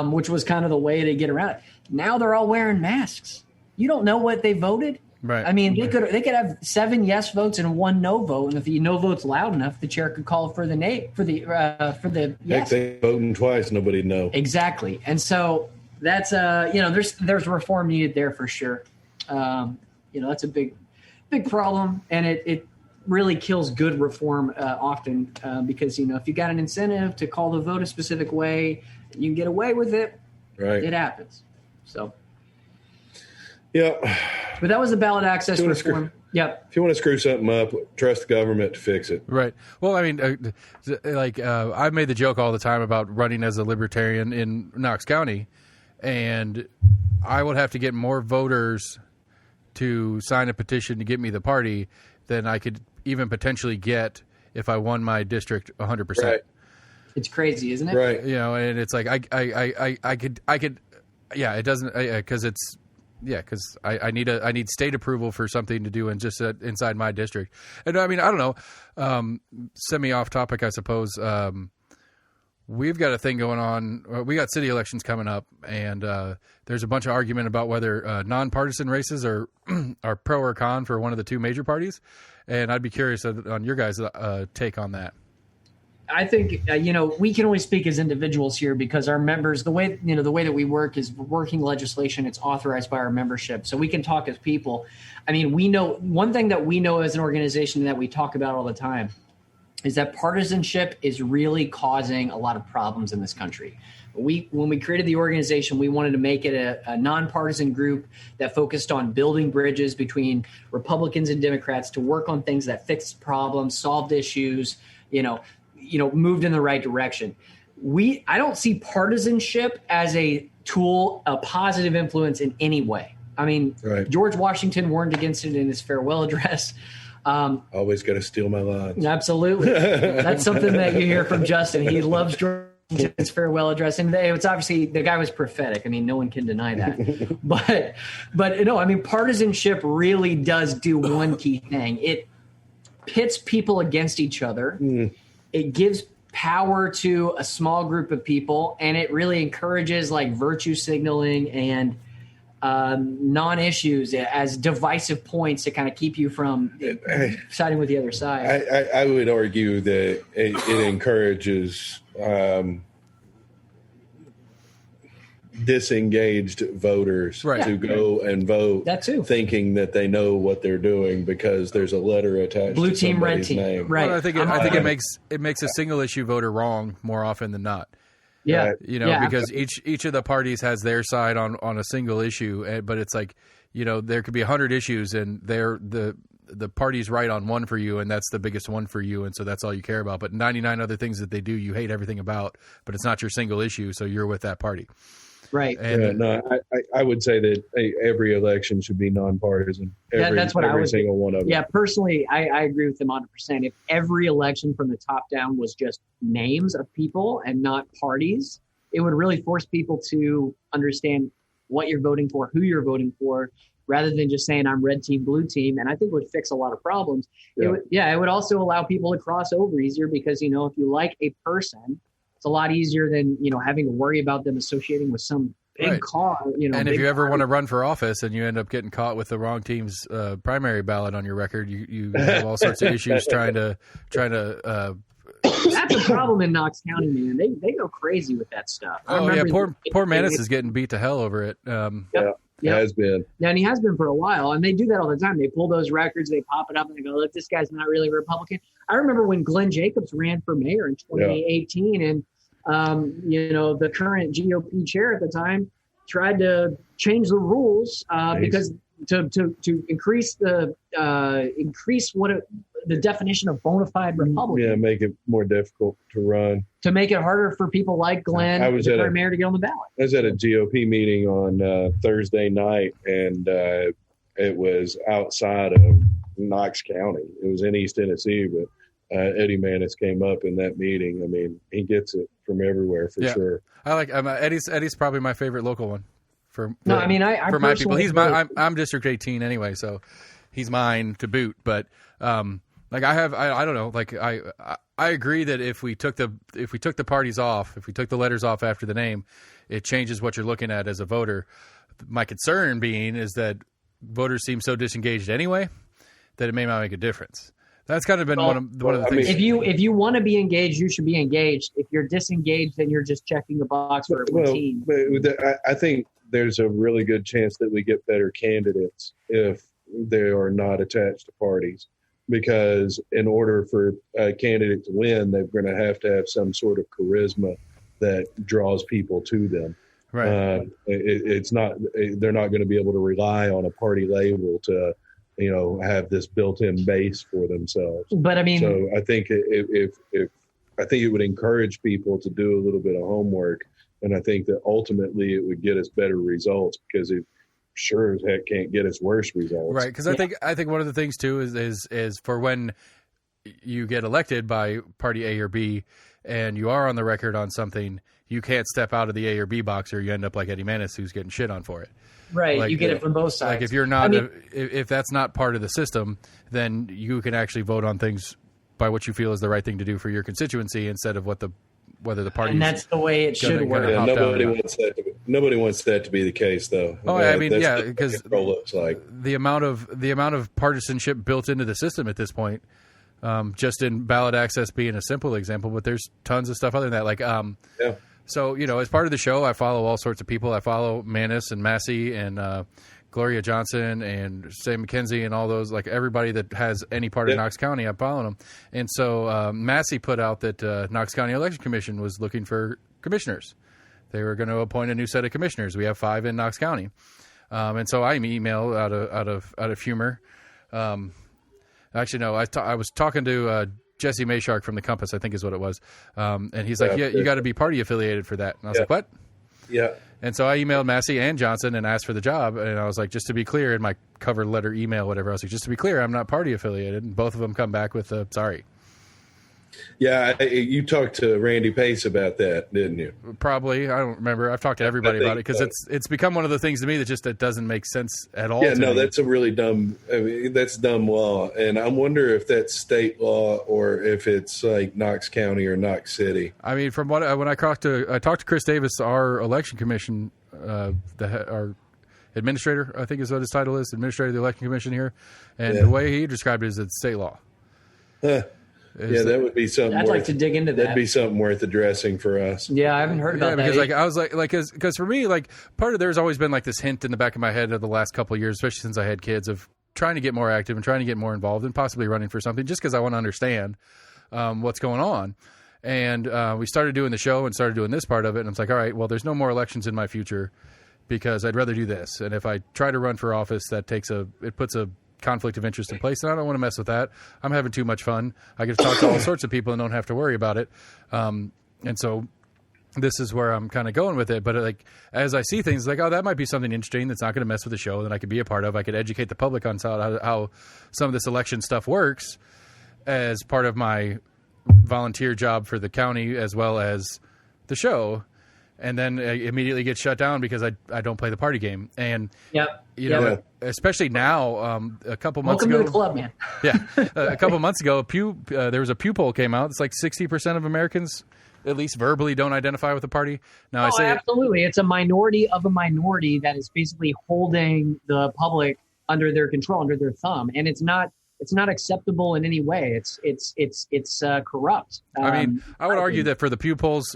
Speaker 2: which was kind of the way to get around it. Now they're all wearing masks. You don't know what they voted.
Speaker 1: Right.
Speaker 2: I mean, they could have 7 yes votes and 1 no vote, and if the no vote's loud enough, the chair could call for the yes.
Speaker 3: Heck, they voting twice, nobody'd know.
Speaker 2: Exactly, and so that's there's reform needed there for sure. That's a big problem, and it really kills good reform often because if you got an incentive to call the vote a specific way, you can get away with it.
Speaker 3: Right,
Speaker 2: it happens. So.
Speaker 3: Yep.
Speaker 2: But that was the ballot access reform. Yep.
Speaker 3: If you want to screw something up, trust the government to fix it.
Speaker 1: Right. Well, I mean, I've made the joke all the time about running as a libertarian in Knox County, and I would have to get more voters to sign a petition to get me the party than I could even potentially get if I won my district 100%.
Speaker 3: Right.
Speaker 2: It's crazy, isn't it?
Speaker 3: Right.
Speaker 1: And it's like I could. Yeah, it doesn't because it's. Yeah, because I need state approval for something to do in just inside my district. And I mean, I don't know, semi off topic, I suppose. We've got a thing going on. We got city elections coming up, and there's a bunch of argument about whether nonpartisan races are pro or con for one of the 2 major parties. And I'd be curious on your guys' take on that.
Speaker 2: I think we can only speak as individuals here because our members, the way that we work is working legislation. It's authorized by our membership, so we can talk as people. I mean, we know one thing that we know as an organization that we talk about all the time is that partisanship is really causing a lot of problems in this country. When we created the organization, we wanted to make it a nonpartisan group that focused on building bridges between Republicans and Democrats to work on things that fixed problems, solved issues, moved in the right direction. I don't see partisanship as a tool, a positive influence in any way. I mean, right. George Washington warned against it in his farewell address.
Speaker 3: Always got to steal my lines.
Speaker 2: Absolutely. That's something that you hear from Justin. He loves George Washington's farewell address. And it's obviously, the guy was prophetic. I mean, no one can deny that. but no, I mean, partisanship really does do one key thing. It pits people against each other. It gives power to a small group of people, and it really encourages virtue signaling and non-issues as divisive points to kind of keep you from siding with the other side.
Speaker 3: I would argue that it encourages disengaged voters to go and vote,
Speaker 2: that too,
Speaker 3: thinking that they know what they're doing because there's a letter attached
Speaker 2: blue
Speaker 3: to
Speaker 2: team, red team
Speaker 3: name.
Speaker 2: Right.
Speaker 1: Well, I think it makes a single issue voter wrong more often than not.
Speaker 2: Yeah.
Speaker 1: Because each of the parties has their side on a single issue, but it's there could be 100 issues and the party's right on one for you, and that's the biggest one for you, and so that's all you care about. But 99 other things that they do, you hate everything about, but it's not your single issue, so you're with that party.
Speaker 2: Right.
Speaker 1: And,
Speaker 3: I would say that every election should be nonpartisan.
Speaker 2: That's what
Speaker 3: every single one of them.
Speaker 2: Yeah, personally, I agree with them 100%. If every election from the top down was just names of people and not parties, it would really force people to understand what you're voting for, who you're voting for, rather than just saying I'm red team, blue team. And I think it would fix a lot of problems.
Speaker 3: Yeah.
Speaker 2: It would also allow people to cross over easier because, if you like a person, it's a lot easier than, having to worry about them associating with some big car.
Speaker 1: And if you ever want to run for office and you end up getting caught with the wrong team's primary ballot on your record, you have all sorts of issues trying to.
Speaker 2: That's a problem in Knox County, man. They go crazy with that stuff.
Speaker 1: Poor Manis is getting beat to hell over it.
Speaker 3: Has been.
Speaker 2: Yeah, and he has been for a while. And they do that all the time. They pull those records, they pop it up, and they go, look, this guy's not really a Republican. I remember when Glenn Jacobs ran for mayor in 2018, and the current GOP chair at the time tried to change the rules because to increase the definition of bona fide Republican.
Speaker 3: Yeah, make it more difficult to run.
Speaker 2: To make it harder for people like Glenn, the current mayor, to get on the ballot.
Speaker 3: I was at a GOP meeting on Thursday night, and it was outside of Knox County. It was in East Tennessee, but Eddie Manis came up in that meeting. I mean, he gets it from everywhere for sure.
Speaker 1: I like Eddie's probably my favorite local one. For
Speaker 2: my people.
Speaker 1: I'm District 18 anyway, so he's mine to boot. But I don't know. Like I agree that if we took the parties off, if we took the letters off after the name, it changes what you're looking at as a voter. My concern being is that voters seem so disengaged anyway that it may not make a difference. That's kind of been one of the things.
Speaker 2: If you want to be engaged, you should be engaged. If you're disengaged, then you're just checking the box for a routine.
Speaker 3: I think there's a really good chance that we get better candidates if they are not attached to parties. Because in order for a candidate to win, they're going to have some sort of charisma that draws people to them.
Speaker 1: Right.
Speaker 3: They're not going to be able to rely on a party label to, have this built-in base for themselves.
Speaker 2: But I mean,
Speaker 3: so I think it would encourage people to do a little bit of homework, and I think that ultimately it would get us better results because it sure as heck can't get us worse results.
Speaker 1: Right, because I think one of the things too is for when you get elected by party A or B and you are on the record on something, you can't step out of the A or B box or you end up like Eddie Manis who's getting shit on for it.
Speaker 2: Right, like, you get it from both sides.
Speaker 1: Like if you're not, if that's not part of the system, then you can actually vote on things by what you feel is the right thing to do for your constituency instead of whether the party.
Speaker 2: And that's the way it should work.
Speaker 3: Yeah, nobody wants that to be the case, though.
Speaker 1: Oh, I mean, because
Speaker 3: looks like
Speaker 1: the amount of partisanship built into the system at this point. Just in ballot access being a simple example, but there's tons of stuff other than that. So, as part of the show, I follow all sorts of people. I follow Manis and Massey and Gloria Johnson and Sam McKenzie and all those, like everybody that has any part of Knox County, I'm following them. And so Massey put out that Knox County Election Commission was looking for commissioners. They were going to appoint a new set of commissioners. We have 5 in Knox County. And so I emailed out of humor. Actually, no, I was talking to Jesse Mayshark from the Compass, I think is what it was. And he's like, you got to be party affiliated for that. And I was like, what?
Speaker 3: Yeah.
Speaker 1: And so I emailed Massey and Johnson and asked for the job. And I was like, just to be clear, in my cover letter email, whatever, I was like, just to be clear, I'm not party affiliated. And both of them come back with sorry.
Speaker 3: Yeah, you talked to Randy Pace about that, didn't you?
Speaker 1: Probably. I don't remember. I've talked to everybody about it because it's become one of the things to me that doesn't make sense at all.
Speaker 3: Yeah, no, that's a really dumb. That's dumb law, and I wonder if that's state law or if it's like Knox County or Knox City.
Speaker 1: I mean, from what I talked to Chris Davis, our election commission, our administrator, I think is what his title is, administrator of the election commission here, and the way he described it is it's state law. That would be something.
Speaker 2: I'd like to dig into that.
Speaker 3: That'd be something worth addressing for us.
Speaker 2: Yeah, I haven't heard about that.
Speaker 1: Because I was because for me, part of there's always been this hint in the back of my head of the last couple of years, especially since I had kids, of trying to get more active and trying to get more involved and possibly running for something, just because I want to understand what's going on. And we started doing the show and started doing this part of it, and it's like, all right, well, there's no more elections in my future because I'd rather do this. And if I try to run for office, that puts a conflict of interest in place, and I don't want to mess with that. I'm having too much fun. I get to talk to all sorts of people and don't have to worry about it. And so this is where I'm kind of going with it. But like, as I see things, like, oh, that might be something interesting that's not going to mess with the show that I could be a part of. I could educate the public on how some of this election stuff works as part of my volunteer job for the county as well as the show. And then I immediately get shut down because I don't play the party game. And, you know, especially now, a couple months ago.
Speaker 2: Welcome to the club, man.
Speaker 1: A couple months ago, there was a Pew poll came out. It's like 60% of Americans, at least verbally, don't identify with the party. Now, I say
Speaker 2: absolutely. It's a minority of a minority that is basically holding the public under their control, under their thumb. And it's not acceptable in any way. It's corrupt.
Speaker 1: I mean, I would argue that for the Pew polls,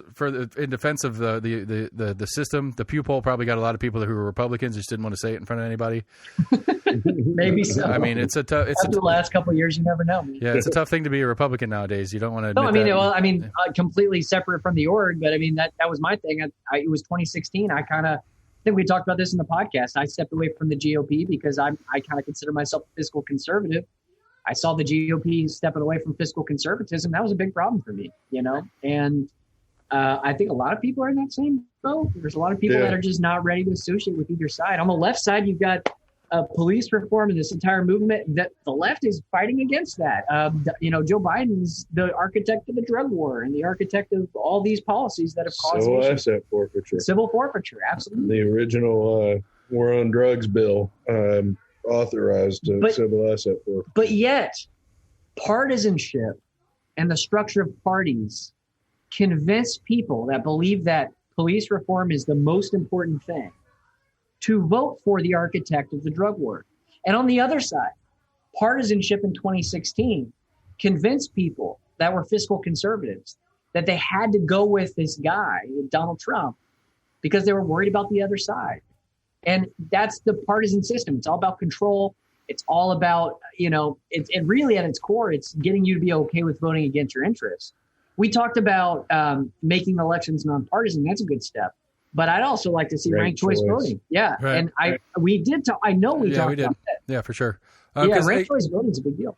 Speaker 1: in defense of the system, the Pew poll probably got a lot of people who were Republicans just didn't want to say it in front of anybody.
Speaker 2: Maybe so.
Speaker 1: I mean, after
Speaker 2: the last couple of years, you never know.
Speaker 1: Yeah, it's a tough thing to be a Republican nowadays. You don't want to.
Speaker 2: No, I mean, completely separate from the org, but I mean that was my thing. It was 2016. I think we talked about this in the podcast. I stepped away from the GOP because I kind of consider myself a fiscal conservative. I saw the GOP stepping away from fiscal conservatism. That was a big problem for me, you know? And I think a lot of people are in that same boat. There's a lot of people that are just not ready to associate with either side. On the left side, you've got police reform and this entire movement that the left is fighting against that. You know, Joe Biden's the architect of the drug war and the architect of all these policies that have caused
Speaker 3: asset forfeiture.
Speaker 2: Civil forfeiture, absolutely.
Speaker 3: The original war on drugs bill. Authorized civil asset forfeiture.
Speaker 2: But yet, partisanship and the structure of parties convince people that believe that police reform is the most important thing to vote for the architect of the drug war. And on the other side, partisanship in 2016 convinced people that were fiscal conservatives that they had to go with this guy, Donald Trump, because they were worried about the other side. And that's the partisan system. It's all about control. It's all about, you know, it really at its core, it's getting you to be okay with voting against your interests. We talked about making elections nonpartisan. That's a good step. But I'd also like to see ranked choice voting. Yeah.
Speaker 1: Right.
Speaker 2: And we talked about that.
Speaker 1: Yeah, for sure.
Speaker 2: Ranked choice voting is a big deal.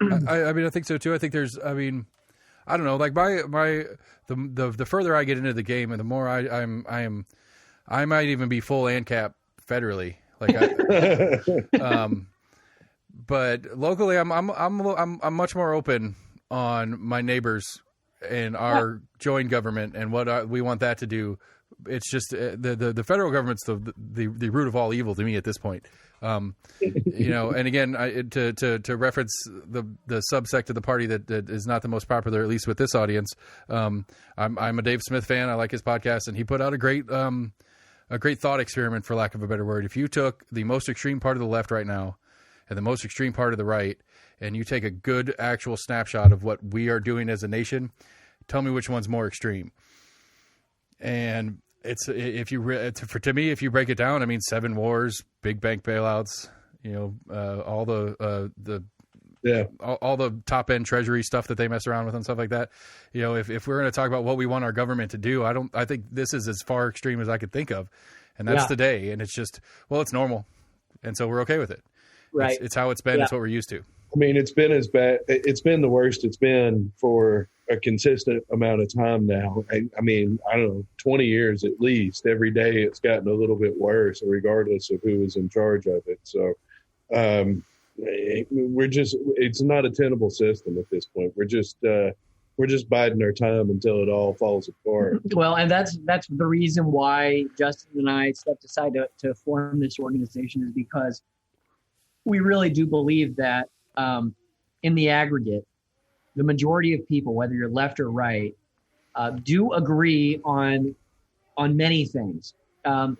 Speaker 1: I mean, I think so too. I think I don't know, like the further I get into the game and the more I might even be full ANCAP federally, but locally, I'm much more open on my neighbors and our joint government and what we want that to do. It's just the federal government's the root of all evil to me at this point. You know, and again, to reference the subsect of the party that is not the most popular, at least with this audience. I'm a Dave Smith fan. I like his podcast, and he put out a great thought experiment, for lack of a better word. If you took the most extreme part of the left right now and the most extreme part of the right, and you take a good actual snapshot of what we are doing as a nation, tell me which one's more extreme. And to me, if you break it down, I mean, 7 wars, big bank bailouts, you know, all the top end treasury stuff that they mess around with and stuff like that. You know, if we're going to talk about what we want our government to do, I think this is as far extreme as I could think of. And that's today. And it's just, well, it's normal. And so we're okay with it.
Speaker 2: Right.
Speaker 1: It's how it's been. It's what we're used to.
Speaker 3: I mean, it's been as bad. It's been the worst it's been for a consistent amount of time now. I mean, I don't know, 20 years at least. Every day it's gotten a little bit worse, regardless of who is in charge of it. So it's not a tenable system at this point. We're just biding our time until it all falls apart.
Speaker 2: Well, and that's the reason why Justin and I stepped aside to form this organization, is because we really do believe that in the aggregate, the majority of people, whether you're left or right, do agree on many things,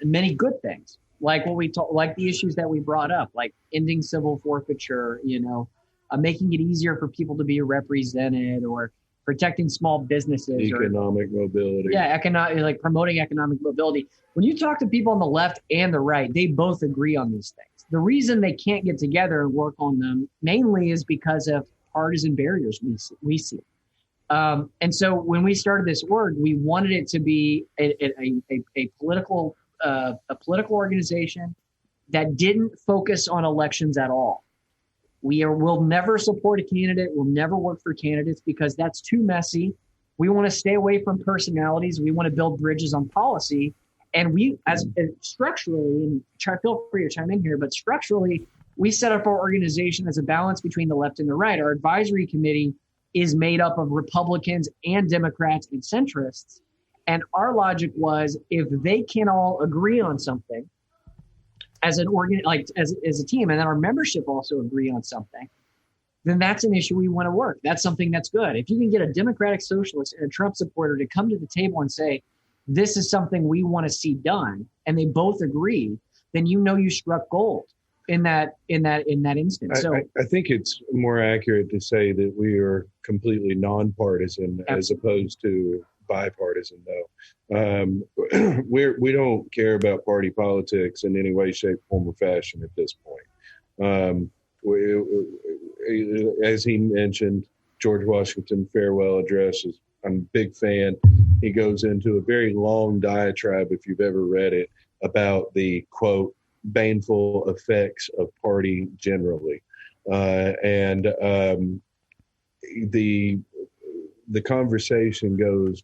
Speaker 2: many good things, like like the issues that we brought up, like ending civil forfeiture, you know, making it easier for people to be represented, or protecting small businesses,
Speaker 3: economic mobility.
Speaker 2: Yeah, like promoting economic mobility. When you talk to people on the left and the right, they both agree on these things. The reason they can't get together and work on them mainly is because of partisan barriers we see. And so when we started this org, we wanted it to be a political organization that didn't focus on elections at all. We'll never support a candidate. We'll never work for candidates because that's too messy. We want to stay away from personalities. We want to build bridges on policy. And we, as structurally, and feel free to chime in here, but structurally, we set up our organization as a balance between the left and the right. Our advisory committee is made up of Republicans and Democrats and centrists. And our logic was, if they can all agree on something as an as a team, and then our membership also agree on something, then that's an issue we want to work. That's something that's good. If you can get a Democratic socialist and a Trump supporter to come to the table and say, this is something we want to see done, and they both agree, then you struck gold in that instance. So
Speaker 3: I think it's more accurate to say that we are completely nonpartisan as opposed to bipartisan, though. We don't care about party politics in any way, shape, form, or fashion at this point. As he mentioned, George Washington farewell address I'm a big fan. He goes into a very long diatribe, if you've ever read it, about the, quote, baneful effects of party generally. And the conversation goes,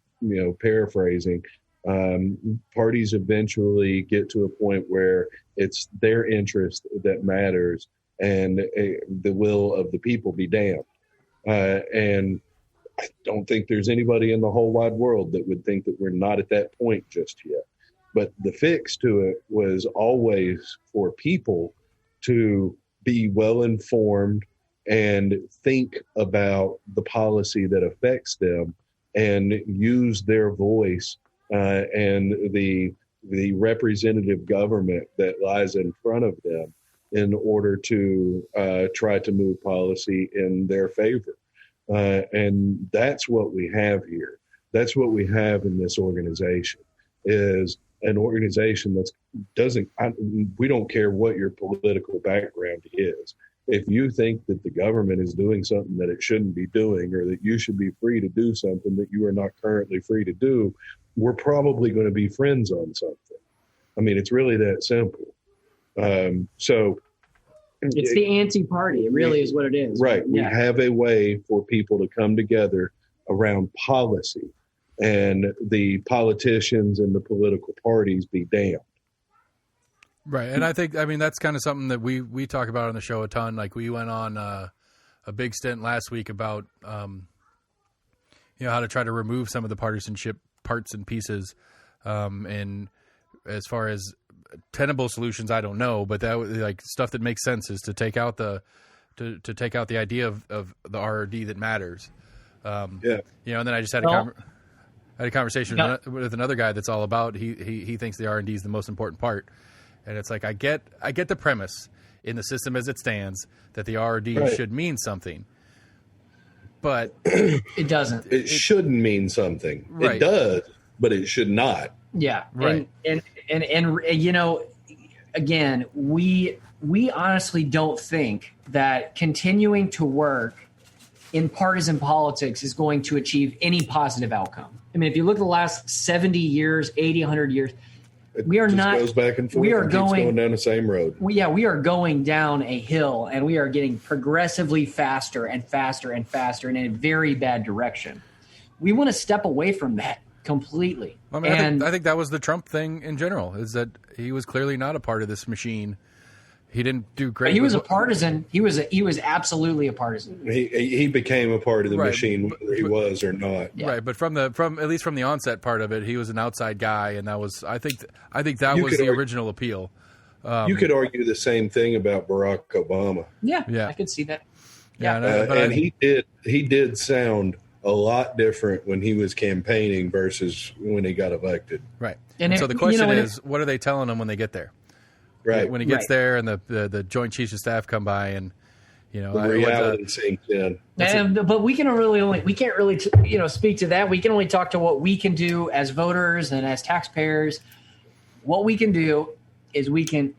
Speaker 3: paraphrasing, parties eventually get to a point where it's their interest that matters and the will of the people be damned. And I don't think there's anybody in the whole wide world that would think that we're not at that point just yet. But the fix to it was always for people to be well informed and think about the policy that affects them and use their voice and the representative government that lies in front of them in order to try to move policy in their favor. And that's what we have here. That's what we have in this organization, is an organization we don't care what your political background is. If you think that the government is doing something that it shouldn't be doing, or that you should be free to do something that you are not currently free to do, we're probably going to be friends on something. I mean, it's really that simple. So
Speaker 2: it's the anti-party. It really is what it is.
Speaker 3: Right.
Speaker 2: Yeah.
Speaker 3: We have a way for people to come together around policy, and the politicians and the political parties be damned.
Speaker 1: Right. And I mean, that's kind of something that we talk about on the show a ton. Like, we went on a big stint last week about, how to try to remove some of the partisanship parts and pieces. And as far as tenable solutions, I don't know, but that like stuff that makes sense is to take out the idea of the RRD that matters. And then I just had a conversation with another guy that's all about he thinks the R&D is the most important part, and it's like I get the premise in the system as it stands that the RRD should mean something, but
Speaker 2: it doesn't.
Speaker 3: It shouldn't mean something. Right. It does, but it should not.
Speaker 2: Yeah,
Speaker 1: right.
Speaker 2: And again, we honestly don't think that continuing to work in partisan politics is going to achieve any positive outcome. I mean, if you look at the last 70 years, 80, 100 years, we are not goes back and forth. We are going
Speaker 3: down the same road.
Speaker 2: We are going down a hill, and we are getting progressively faster and faster and faster in a very bad direction. We want to step away from that completely.
Speaker 1: I mean, I think that was the Trump thing in general, is that he was clearly not a part of this machine. He didn't do great.
Speaker 2: He was a partisan. He was absolutely a partisan.
Speaker 3: He became a part of the machine, whether he was or not.
Speaker 1: Yeah. Right, but from at least from the onset part of it, he was an outside guy, and that was I think that was the original appeal.
Speaker 3: You could argue the same thing about Barack Obama.
Speaker 2: Yeah, I could see that.
Speaker 1: Yeah,
Speaker 3: and he did sound a lot different when he was campaigning versus when he got elected.
Speaker 1: Right. And so the question is, what are they telling him when they get there?
Speaker 3: Right.
Speaker 1: When he gets there and the Joint Chiefs of Staff come by and,
Speaker 3: the reality sinks in.
Speaker 2: But we can't really speak to that. We can only talk to what we can do as voters and as taxpayers. What we can do is we can,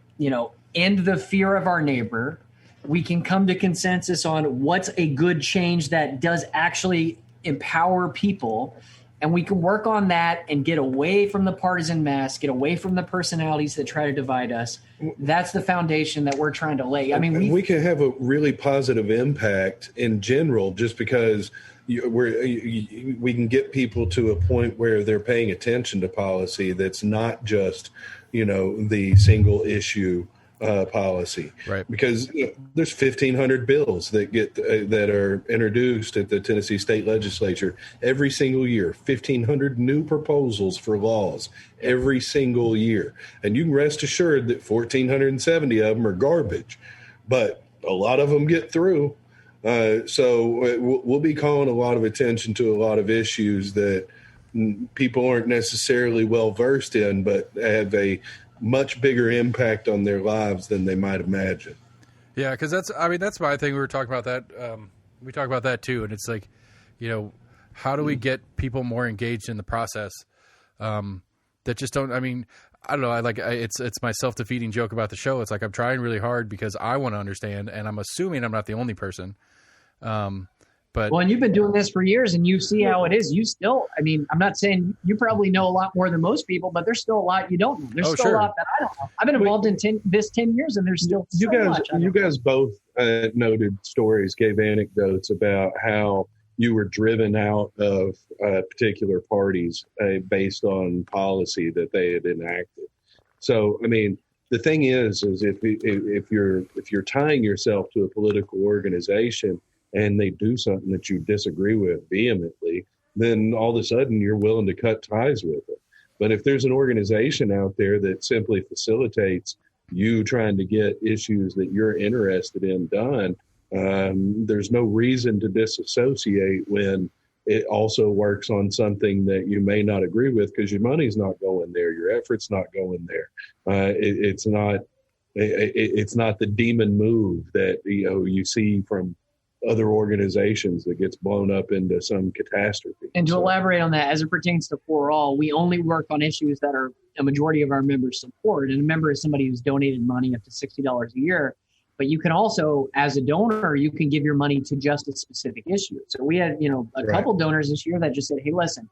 Speaker 2: end the fear of our neighbor. We can come to consensus on what's a good change that does actually empower people. and we can work on that and get away from the partisan mess, get away from the personalities that try to divide us. That's the foundation that we're trying to lay. I mean,
Speaker 3: we can have a really positive impact in general just because we can get people to a point where they're paying attention to policy that's not just, the single issue policy,
Speaker 1: right?
Speaker 3: Because there's 1,500 bills that are introduced at the Tennessee State Legislature every single year. 1,500 new proposals for laws every single year, and you can rest assured that 1,470 of them are garbage, but a lot of them get through. So we'll be calling a lot of attention to a lot of issues that people aren't necessarily well versed in, but have a much bigger impact on their lives than they might imagine.
Speaker 1: Yeah, because that's my thing. We were talking about that. We talk about that too, and it's like, how do we get people more engaged in the process? That just don't. I mean, I don't know. It's my self-defeating joke about the show. It's like I'm trying really hard because I want to understand, and I'm assuming I'm not the only person. And
Speaker 2: you've been doing this for years, and you see how it is. You still, I'm not saying you probably know a lot more than most people, but there's still a lot you don't know. There's still a lot that I don't know. I've been involved in 10 years, and there's still much.
Speaker 3: You guys both noted stories, gave anecdotes about how you were driven out of particular parties based on policy that they had enacted. So, the thing is if you're tying yourself to a political organization and they do something that you disagree with vehemently, then all of a sudden you're willing to cut ties with it. But if there's an organization out there that simply facilitates you trying to get issues that you're interested in done, there's no reason to disassociate when it also works on something that you may not agree with, because your money's not going there, your effort's not going there. It's not the demon move that you see from other organizations that gets blown up into some catastrophe.
Speaker 2: And to elaborate on that, as it pertains to For All, we only work on issues that are a majority of our members support. And a member is somebody who's donated money up to $60 a year. But you can also, as a donor, you can give your money to just a specific issue. So we had, a couple donors this year that just said, hey, listen,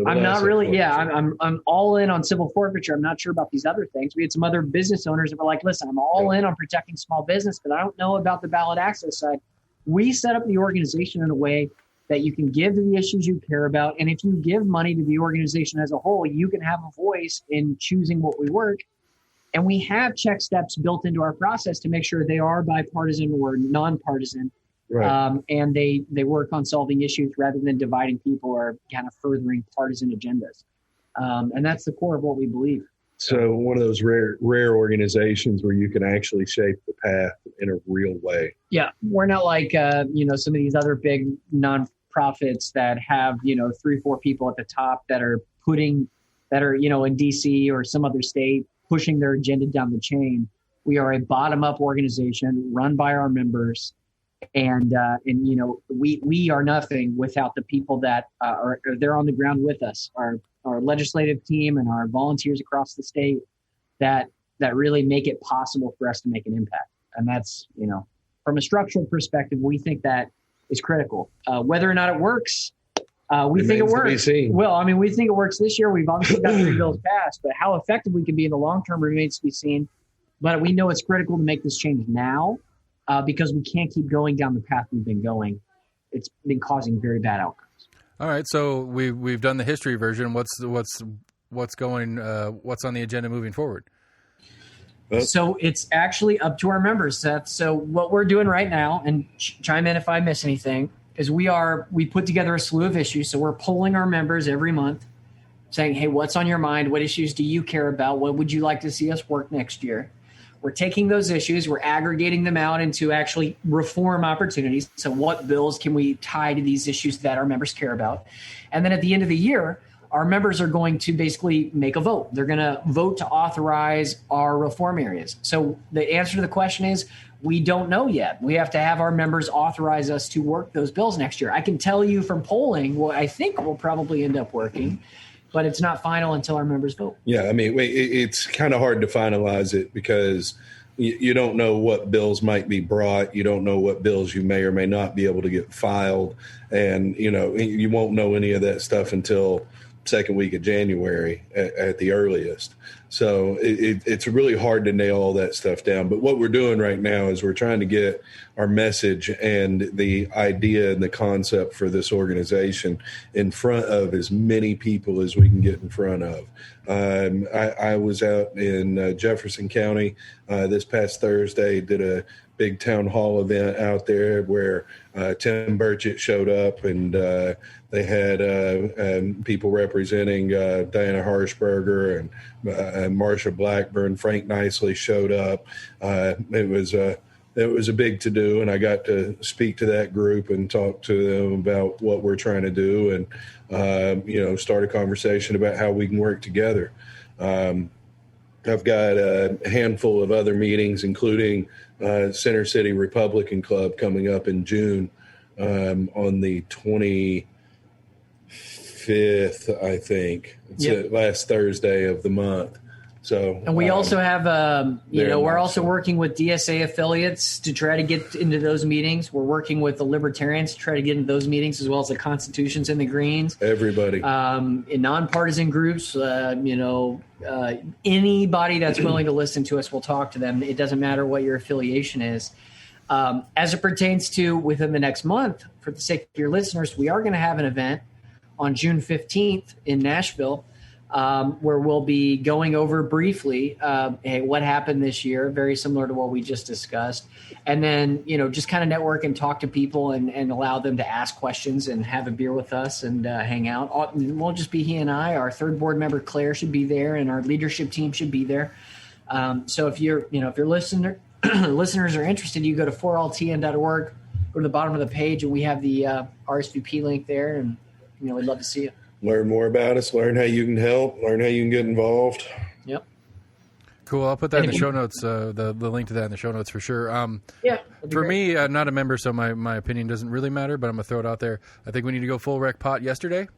Speaker 2: I'm not really, I'm all in on civil forfeiture. I'm not sure about these other things. We had some other business owners that were like, listen, I'm all in on protecting small business, but I don't know about the ballot access side. We set up the organization in a way that you can give to the issues you care about. And if you give money to the organization as a whole, you can have a voice in choosing what we work. And we have check steps built into our process to make sure they are bipartisan or nonpartisan. Right. And they work on solving issues rather than dividing people or kind of furthering partisan agendas. And that's the core of what we believe.
Speaker 3: So one of those rare organizations where you can actually shape the path in a real way. Yeah.
Speaker 2: We're not like, some of these other big nonprofits that have, 3-4 people at the top that are in DC or some other state pushing their agenda down the chain. We are a bottom-up organization run by our members. And we are nothing without the people that are there on the ground with us, our legislative team and our volunteers across the state that really make it possible for us to make an impact. And that's, from a structural perspective, we think that is critical. Whether or not it works, we think it works. Well, we think it works this year. We've obviously got 3 bills passed, but how effective we can be in the long term remains to be seen. But we know it's critical to make this change now. Because we can't keep going down the path we've been going. It's been causing very bad outcomes.
Speaker 1: All right, so we've done the history version. What's on the agenda moving forward?
Speaker 2: So it's actually up to our members, Seth. So what we're doing right now, and chime in if I miss anything, is we put together a slew of issues. So we're polling our members every month, saying, hey, what's on your mind? What issues do you care about? What would you like to see us work next year? We're taking those issues, we're aggregating them out into actually reform opportunities. So what bills can we tie to these issues that our members care about? And then at the end of the year, our members are going to basically make a vote. They're going to vote to authorize our reform areas. So the answer to the question is, we don't know yet. We have to have our members authorize us to work those bills next year. I can tell you from polling what I think will probably end up working, but it's not final until our members vote.
Speaker 3: Yeah, it's kind of hard to finalize it because you don't know what bills might be brought. You don't know what bills you may or may not be able to get filed. And, you won't know any of that stuff until second week of January at the earliest. So it's really hard to nail all that stuff down. But what we're doing right now is we're trying to get our message and the idea and the concept for this organization in front of as many people as we can get in front of. I was out in Jefferson County this past Thursday, did a big town hall event out there where Tim Burchett showed up, and they had people representing Diana Harshberger and Marsha Blackburn. Frank Nicely showed up. It was a big to-do, and I got to speak to that group and talk to them about what we're trying to do, and start a conversation about how we can work together. I've got a handful of other meetings, including Center City Republican Club coming up in June on the 25th, I think. It's the last Thursday of the month. So,
Speaker 2: and we also have, we're also working with DSA affiliates to try to get into those meetings. We're working with the Libertarians to try to get into those meetings, as well as the Constitutions and the Greens.
Speaker 3: Everybody.
Speaker 2: In nonpartisan groups, anybody that's willing to listen to us, we'll talk to them. It doesn't matter what your affiliation is. As it pertains to within the next month, for the sake of your listeners, we are going to have an event on June 15th in Nashville, where we'll be going over briefly what happened this year, very similar to what we just discussed. And then, just kind of network and talk to people and allow them to ask questions and have a beer with us and hang out. It won't just be he and I. Our third board member, Claire, should be there, and our leadership team should be there. So if you're listeners are interested, you go to 4altn.org, go to the bottom of the page, and we have the RSVP link there, and we'd love to see you. Learn
Speaker 3: more about us, learn how you can help, learn how you can get involved.
Speaker 2: Yep.
Speaker 1: Cool. I'll put that in the show notes, the link to that in the show notes for sure. For me, I'm not a member, so my opinion doesn't really matter, but I'm going to throw it out there. I think we need to go full rec pot yesterday.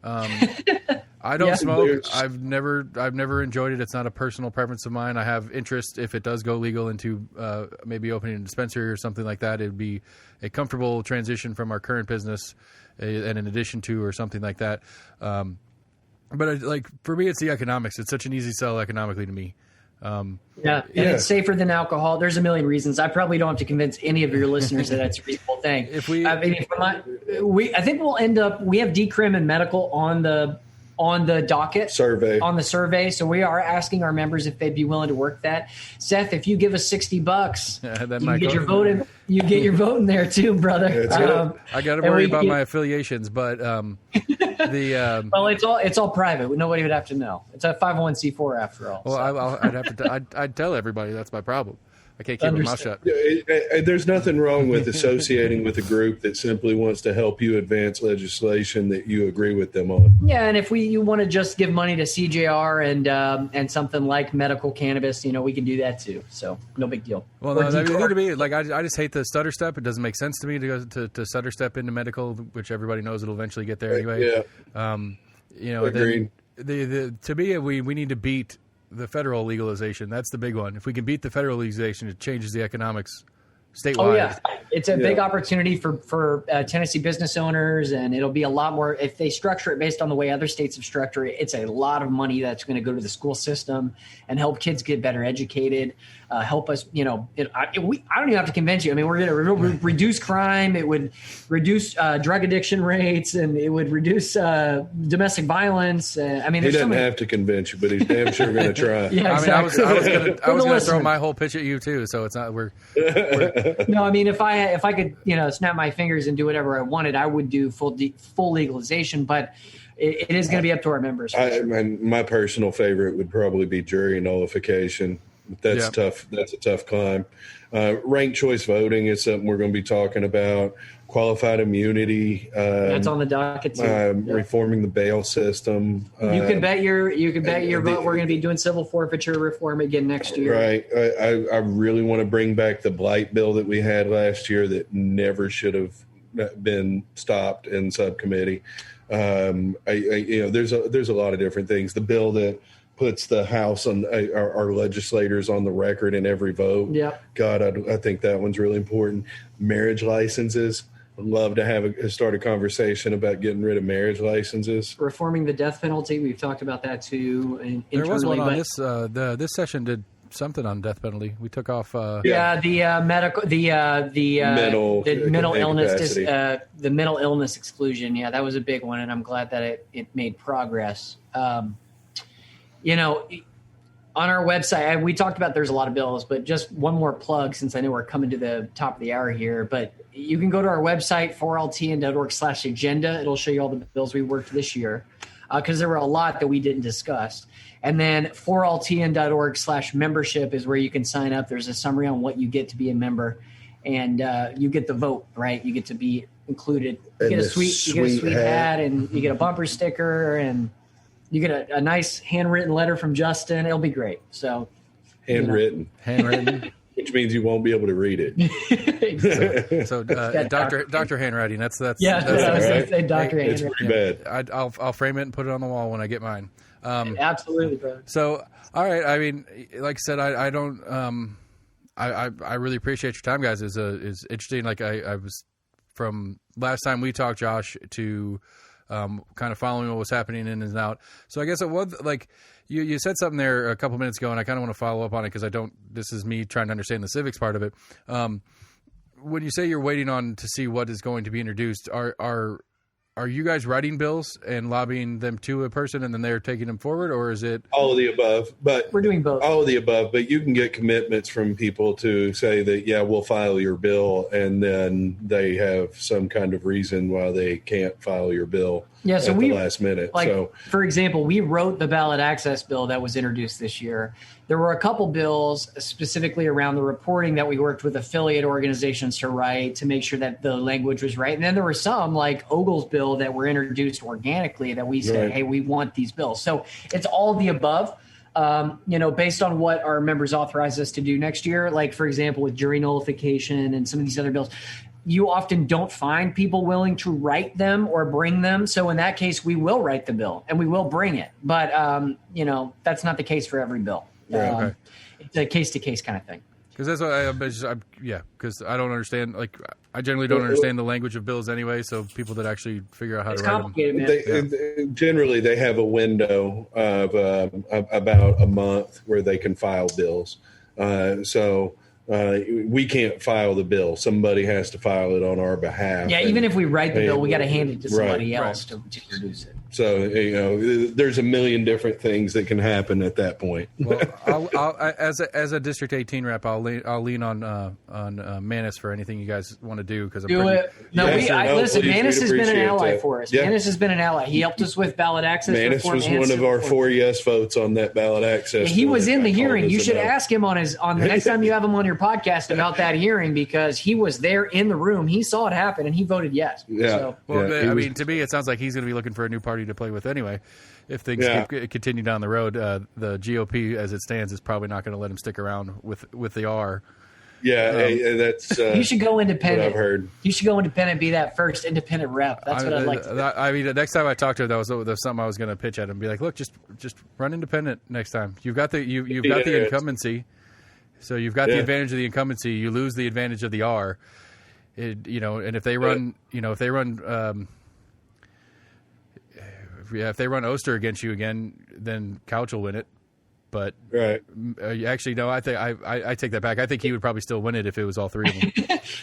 Speaker 1: I don't smoke. I've never enjoyed it. It's not a personal preference of mine. I have interest, if it does go legal, into maybe opening a dispensary or something like that. It'd be a comfortable transition from our current business, and in addition to, or something like that. But for me, it's the economics. It's such an easy sell economically to me.
Speaker 2: It's safer than alcohol. There's a million reasons. I probably don't have to convince any of your listeners that that's a reasonable thing. I think we'll end up. We have decrim and medical on the docket survey. So we are asking our members if they'd be willing to work that. Seth, if you give us $60, you get your vote in. You get your vote in there too, brother.
Speaker 1: I got to worry about my affiliations, but
Speaker 2: well, it's all private. Nobody would have to know. It's a 501c4 after all.
Speaker 1: Well, I'd tell everybody. That's my problem. I can't keep my mouth shut.
Speaker 3: There's nothing wrong with associating with a group that simply wants to help you advance legislation that you agree with them on.
Speaker 2: Yeah, and if you want to just give money to CJR and something like medical cannabis, we can do that too. So no big deal.
Speaker 1: Well, to me, I just hate the stutter step. It doesn't make sense to me to go to stutter step into medical, which everybody knows it'll eventually get there anyway.
Speaker 3: Yeah. Agreed.
Speaker 1: To me, we need to beat the federal legalization. That's the big one. If we can beat the federal legalization, it changes the economics statewide.
Speaker 2: Oh, yeah. It's a big opportunity for Tennessee business owners, and it'll be a lot more if they structure it based on the way other states have structured it. It's a lot of money that's going to go to the school system and help kids get better educated, help us, I don't even have to convince you. I mean, we're going to reduce crime. It would reduce drug addiction rates, and it would reduce domestic violence.
Speaker 3: He doesn't have to convince you, but he's damn sure going to try.
Speaker 1: Yeah, exactly. I was going to throw my whole pitch at you too. So it's not we're
Speaker 2: No, I mean, if I could, snap my fingers and do whatever I wanted, I would do full legalization. But it is going to be up to our members.
Speaker 3: My personal favorite would probably be jury nullification. That's tough. That's a tough climb. Ranked choice voting is something we're going to be talking about. Qualified immunity.
Speaker 2: That's on the docket too.
Speaker 3: Reforming the bail system.
Speaker 2: You can bet your vote. We're going to be doing civil forfeiture reform again next year.
Speaker 3: Right. I really want to bring back the blight bill that we had last year that never should have been stopped in subcommittee. There's a lot of different things. The bill that puts the House on our legislators on the record in every vote.
Speaker 2: Yeah.
Speaker 3: God, I think that one's really important. Marriage licenses. I'd love to start a conversation about getting rid of marriage licenses.
Speaker 2: Reforming the death penalty. We've talked about that too.
Speaker 1: There was one on this. This session did something on death penalty. We took off.
Speaker 2: The mental illness, the mental illness exclusion. Yeah, that was a big one, and I'm glad that it made progress. On our website, we talked about there's a lot of bills, but just one more plug since I know we're coming to the top of the hour here. But you can go to our website, 4ltn.org/agenda. It'll show you all the bills we worked this year because there were a lot that we didn't discuss. And then 4ltn.org/membership is where you can sign up. There's a summary on what you get to be a member, and you get the vote, right? You get to be included. You get a sweet hat, and you get a bumper sticker, and you get a nice handwritten letter from Justin. It'll be great. So
Speaker 3: handwritten, which means you won't be able to read it.
Speaker 1: so Dr. Handwriting. That's
Speaker 2: what I was going to say. Dr.
Speaker 3: It's
Speaker 2: Handwriting.
Speaker 3: pretty bad.
Speaker 1: I'll frame it and put it on the wall when I get mine.
Speaker 2: Absolutely, bro.
Speaker 1: So, all right. I mean, like I said, I don't. I really appreciate your time, guys. Is interesting. Like I was from last time we talked, Josh, to kind of following what was happening in and out. So I guess it was like you said something there a couple minutes ago, and I kind of want to follow up on it because I don't. This is me trying to understand the civics part of it. When you say you're waiting on to see what is going to be introduced, are you guys writing bills and lobbying them to a person and then they're taking them forward, or is it
Speaker 3: all of the above? But
Speaker 2: we're doing both.
Speaker 3: All of the above, but you can get commitments from people to say that, yeah, we'll file your bill, and then they have some kind of reason why they can't file your bill at the last minute.
Speaker 2: For example, we wrote the ballot access bill that was introduced this year. There were a couple bills specifically around the reporting that we worked with affiliate organizations to write to make sure that the language was right. And then there were some like Ogle's bill that were introduced organically that we said, hey, we want these bills. So it's all the above, based on what our members authorize us to do next year. Like, for example, with jury nullification and some of these other bills, you often don't find people willing to write them or bring them. So in that case, we will write the bill and we will bring it. But, that's not the case for every bill.
Speaker 1: Okay.
Speaker 2: It's a case-to-case kind of thing.
Speaker 1: Because that's what because I don't understand. Like, I generally don't understand the language of bills anyway. So people that actually figure out how to write
Speaker 3: them, generally they have a window of about a month where they can file bills. We can't file the bill. Somebody has to file it on our behalf.
Speaker 2: Yeah, even if we write the bill, we got to hand it to somebody else to introduce it.
Speaker 3: So, there's a million different things that can happen at that point.
Speaker 1: Well, I'll as a District 18 rep, I'll lean on Manus for anything you guys want to do because
Speaker 2: listen. Manus has been an ally for us.
Speaker 3: Yeah.
Speaker 2: Manus has been an ally. He helped us with ballot access.
Speaker 3: Manus was one of our 4 yes votes on that ballot access.
Speaker 2: He was in the hearing. You should ask him on the next time you have him on your podcast about that hearing because he was there in the room. He saw it happen and he voted yes.
Speaker 1: Yeah. So, to me, it sounds like he's going to be looking for a new party to play with anyway. If things continue down the road, the GOP as it stands is probably not going to let him stick around with the R.
Speaker 3: Yeah, that's.
Speaker 2: You should go independent.
Speaker 3: What I've heard.
Speaker 2: You should go independent. Be that first independent rep. That's what I'd like to do.
Speaker 1: I mean, the next time I talk to him, that was something I was going to pitch at him. Be like, look, just run independent next time. You've got the incumbency, so you've got the advantage of the incumbency. You lose the advantage of the R. And if they run, if they run Oster against you again, then Couch will win it. But actually, no, I think I take that back. I think he would probably still win it if it was all three of them.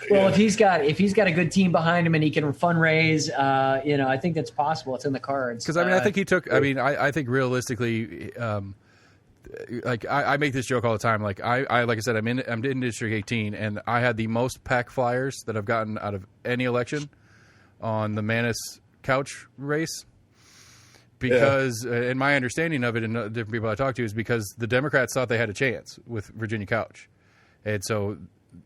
Speaker 2: Well, if he's got a good team behind him and he can fundraise, I think that's possible. It's in the cards.
Speaker 1: Because I think he took. I mean, I think realistically, I make this joke all the time. Like I said, I'm in District 18, and I had the most PAC flyers that I've gotten out of any election on the Manus Couch race. Because, and my understanding of it and different people I talked to is because the Democrats thought they had a chance with Virginia Couch. And so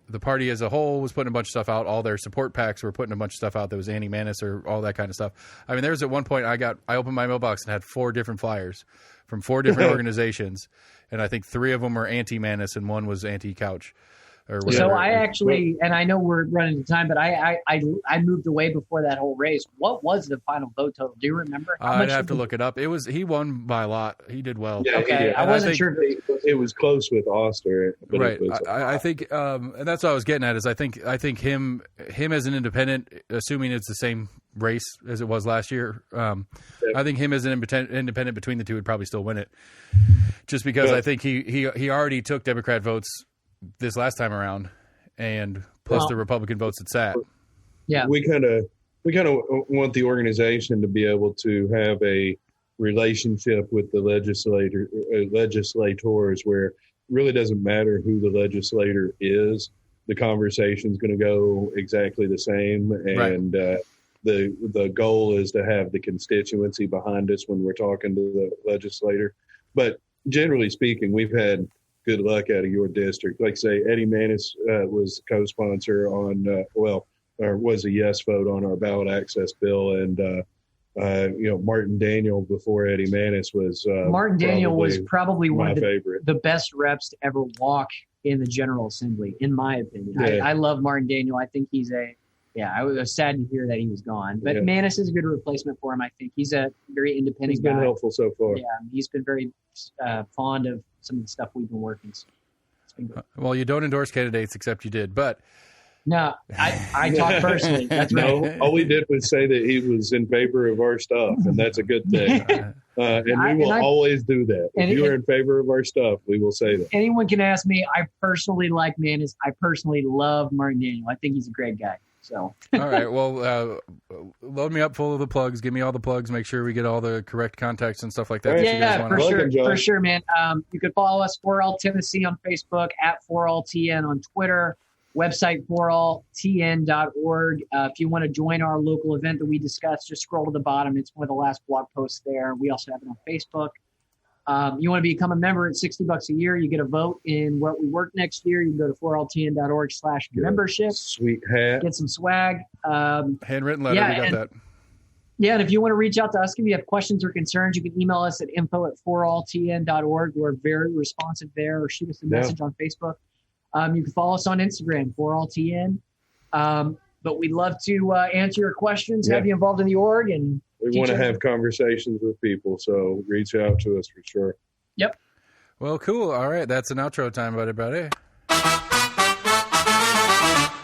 Speaker 1: the party as a whole was putting a bunch of stuff out. All their support PACs were putting a bunch of stuff out that was anti-Manus or all that kind of stuff. I mean, there was at one point I opened my mailbox and had 4 different flyers from 4 different organizations. And I think 3 of them were anti-Manus and 1 was anti-Couch. or
Speaker 2: So
Speaker 1: whatever.
Speaker 2: I actually, and I know we're running out of time, but I moved away before that whole race. What was the final vote total? Do you remember?
Speaker 1: I'd have to look it up. He won by a lot. He did well.
Speaker 3: Yeah,
Speaker 2: Okay, I wasn't sure.
Speaker 3: It was close with Oster, but
Speaker 1: Right.
Speaker 3: it was,
Speaker 1: I think, and that's what I was getting at. Is I think him as an independent, assuming it's the same race as it was last year. I think him as an independent between the two would probably still win it, just because I think he already took Democrat votes this last time around, and plus the Republican votes that sat.
Speaker 2: Yeah,
Speaker 3: we kind of want the organization to be able to have a relationship with the legislators where it really doesn't matter who the legislator is. The conversation's going to go exactly the same, and the goal is to have the constituency behind us when we're talking to the legislator. But generally speaking, we've had good luck out of your district. Like say, Eddie Manis was co-sponsor on, or was a yes vote on our ballot access bill, and Martin Daniel before Eddie Manis was
Speaker 2: Martin Daniel was probably one of
Speaker 3: the
Speaker 2: best reps to ever walk in the General Assembly, in my opinion.
Speaker 3: Yeah.
Speaker 2: I love Martin Daniel. I think he's I was sad to hear that he was gone. But Manis is a good replacement for him, I think. He's a very independent
Speaker 3: He's been
Speaker 2: guy.
Speaker 3: helpful so far.
Speaker 2: Yeah, he's been very fond of some of the stuff we've been working. So it's been good.
Speaker 1: Well, you don't endorse candidates, except you did. But
Speaker 2: no, I talk personally. That's right.
Speaker 3: No, all we did was say that he was in favor of our stuff, and that's a good thing. And we will always do that. If you are in favor of our stuff, we will say that.
Speaker 2: Anyone can ask me. I personally like Manis. I personally love Martin Daniel. I think he's a great guy. So.
Speaker 1: All right. Well, load me up full of the plugs. Give me all the plugs. Make sure we get all the correct contacts and stuff like that.
Speaker 2: Yeah, for sure, man. You can follow us, 4All Tennessee on Facebook, at 4AllTN on Twitter, website 4alltn.org. If you want to join our local event that we discussed, just scroll to the bottom. It's one of the last blog posts there. We also have it on Facebook. You want to become a member at $60 a year. You get a vote in what we work next year. You can go to 4alltn.org/membership.
Speaker 3: Sweet hat.
Speaker 2: Get some swag.
Speaker 1: Handwritten letter. We got that.
Speaker 2: Yeah, and if you want to reach out to us, if you have questions or concerns, you can email us at info@4alltn.org. We're very responsive there, or shoot us a message on Facebook. You can follow us on Instagram, 4alltn. But we'd love to answer your questions, have you involved in the org, and
Speaker 3: we want to have conversations with people, so reach out to us for sure.
Speaker 2: Yep.
Speaker 1: Well, cool. All right, that's an outro time, everybody.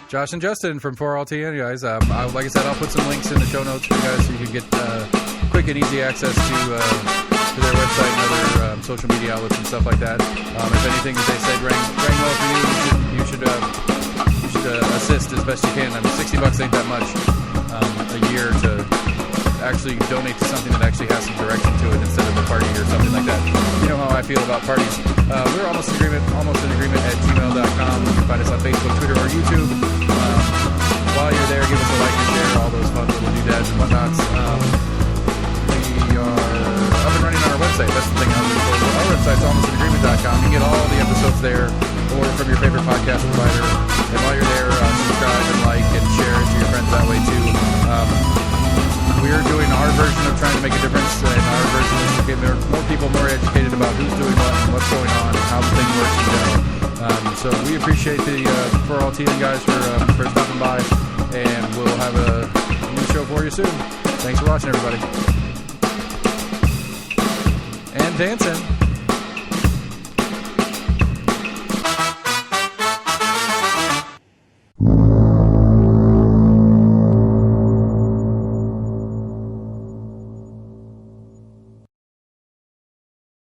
Speaker 1: Josh and Justin from 4allTN, guys. Like I said, I'll put some links in the show notes for you guys so you can get quick and easy access to their website and other social media outlets and stuff like that. If anything that they said rang well for you should assist as best you can. I mean, $60 ain't that much a year to actually donate to something that actually has some direction to it instead of a party or something like that. You know how I feel about parties. We're almost in agreement at gmail.com. You can find us on Facebook, Twitter, or YouTube. While you're there, give us a like and share, all those fun little doodads and whatnots. We are up and running on our website. That's the thing. Our website's almostinagreement.com. You can get all the episodes there or from your favorite podcast provider. And while you're there, subscribe and like and share it to your friends that way too. We're doing our version of trying to make a difference, and our version is to get more people more educated about who's doing what and what's going on and how the thing works in general. So we appreciate the 4allTN guys for stopping by, and we'll have a new show for you soon. Thanks for watching, everybody. And dancing.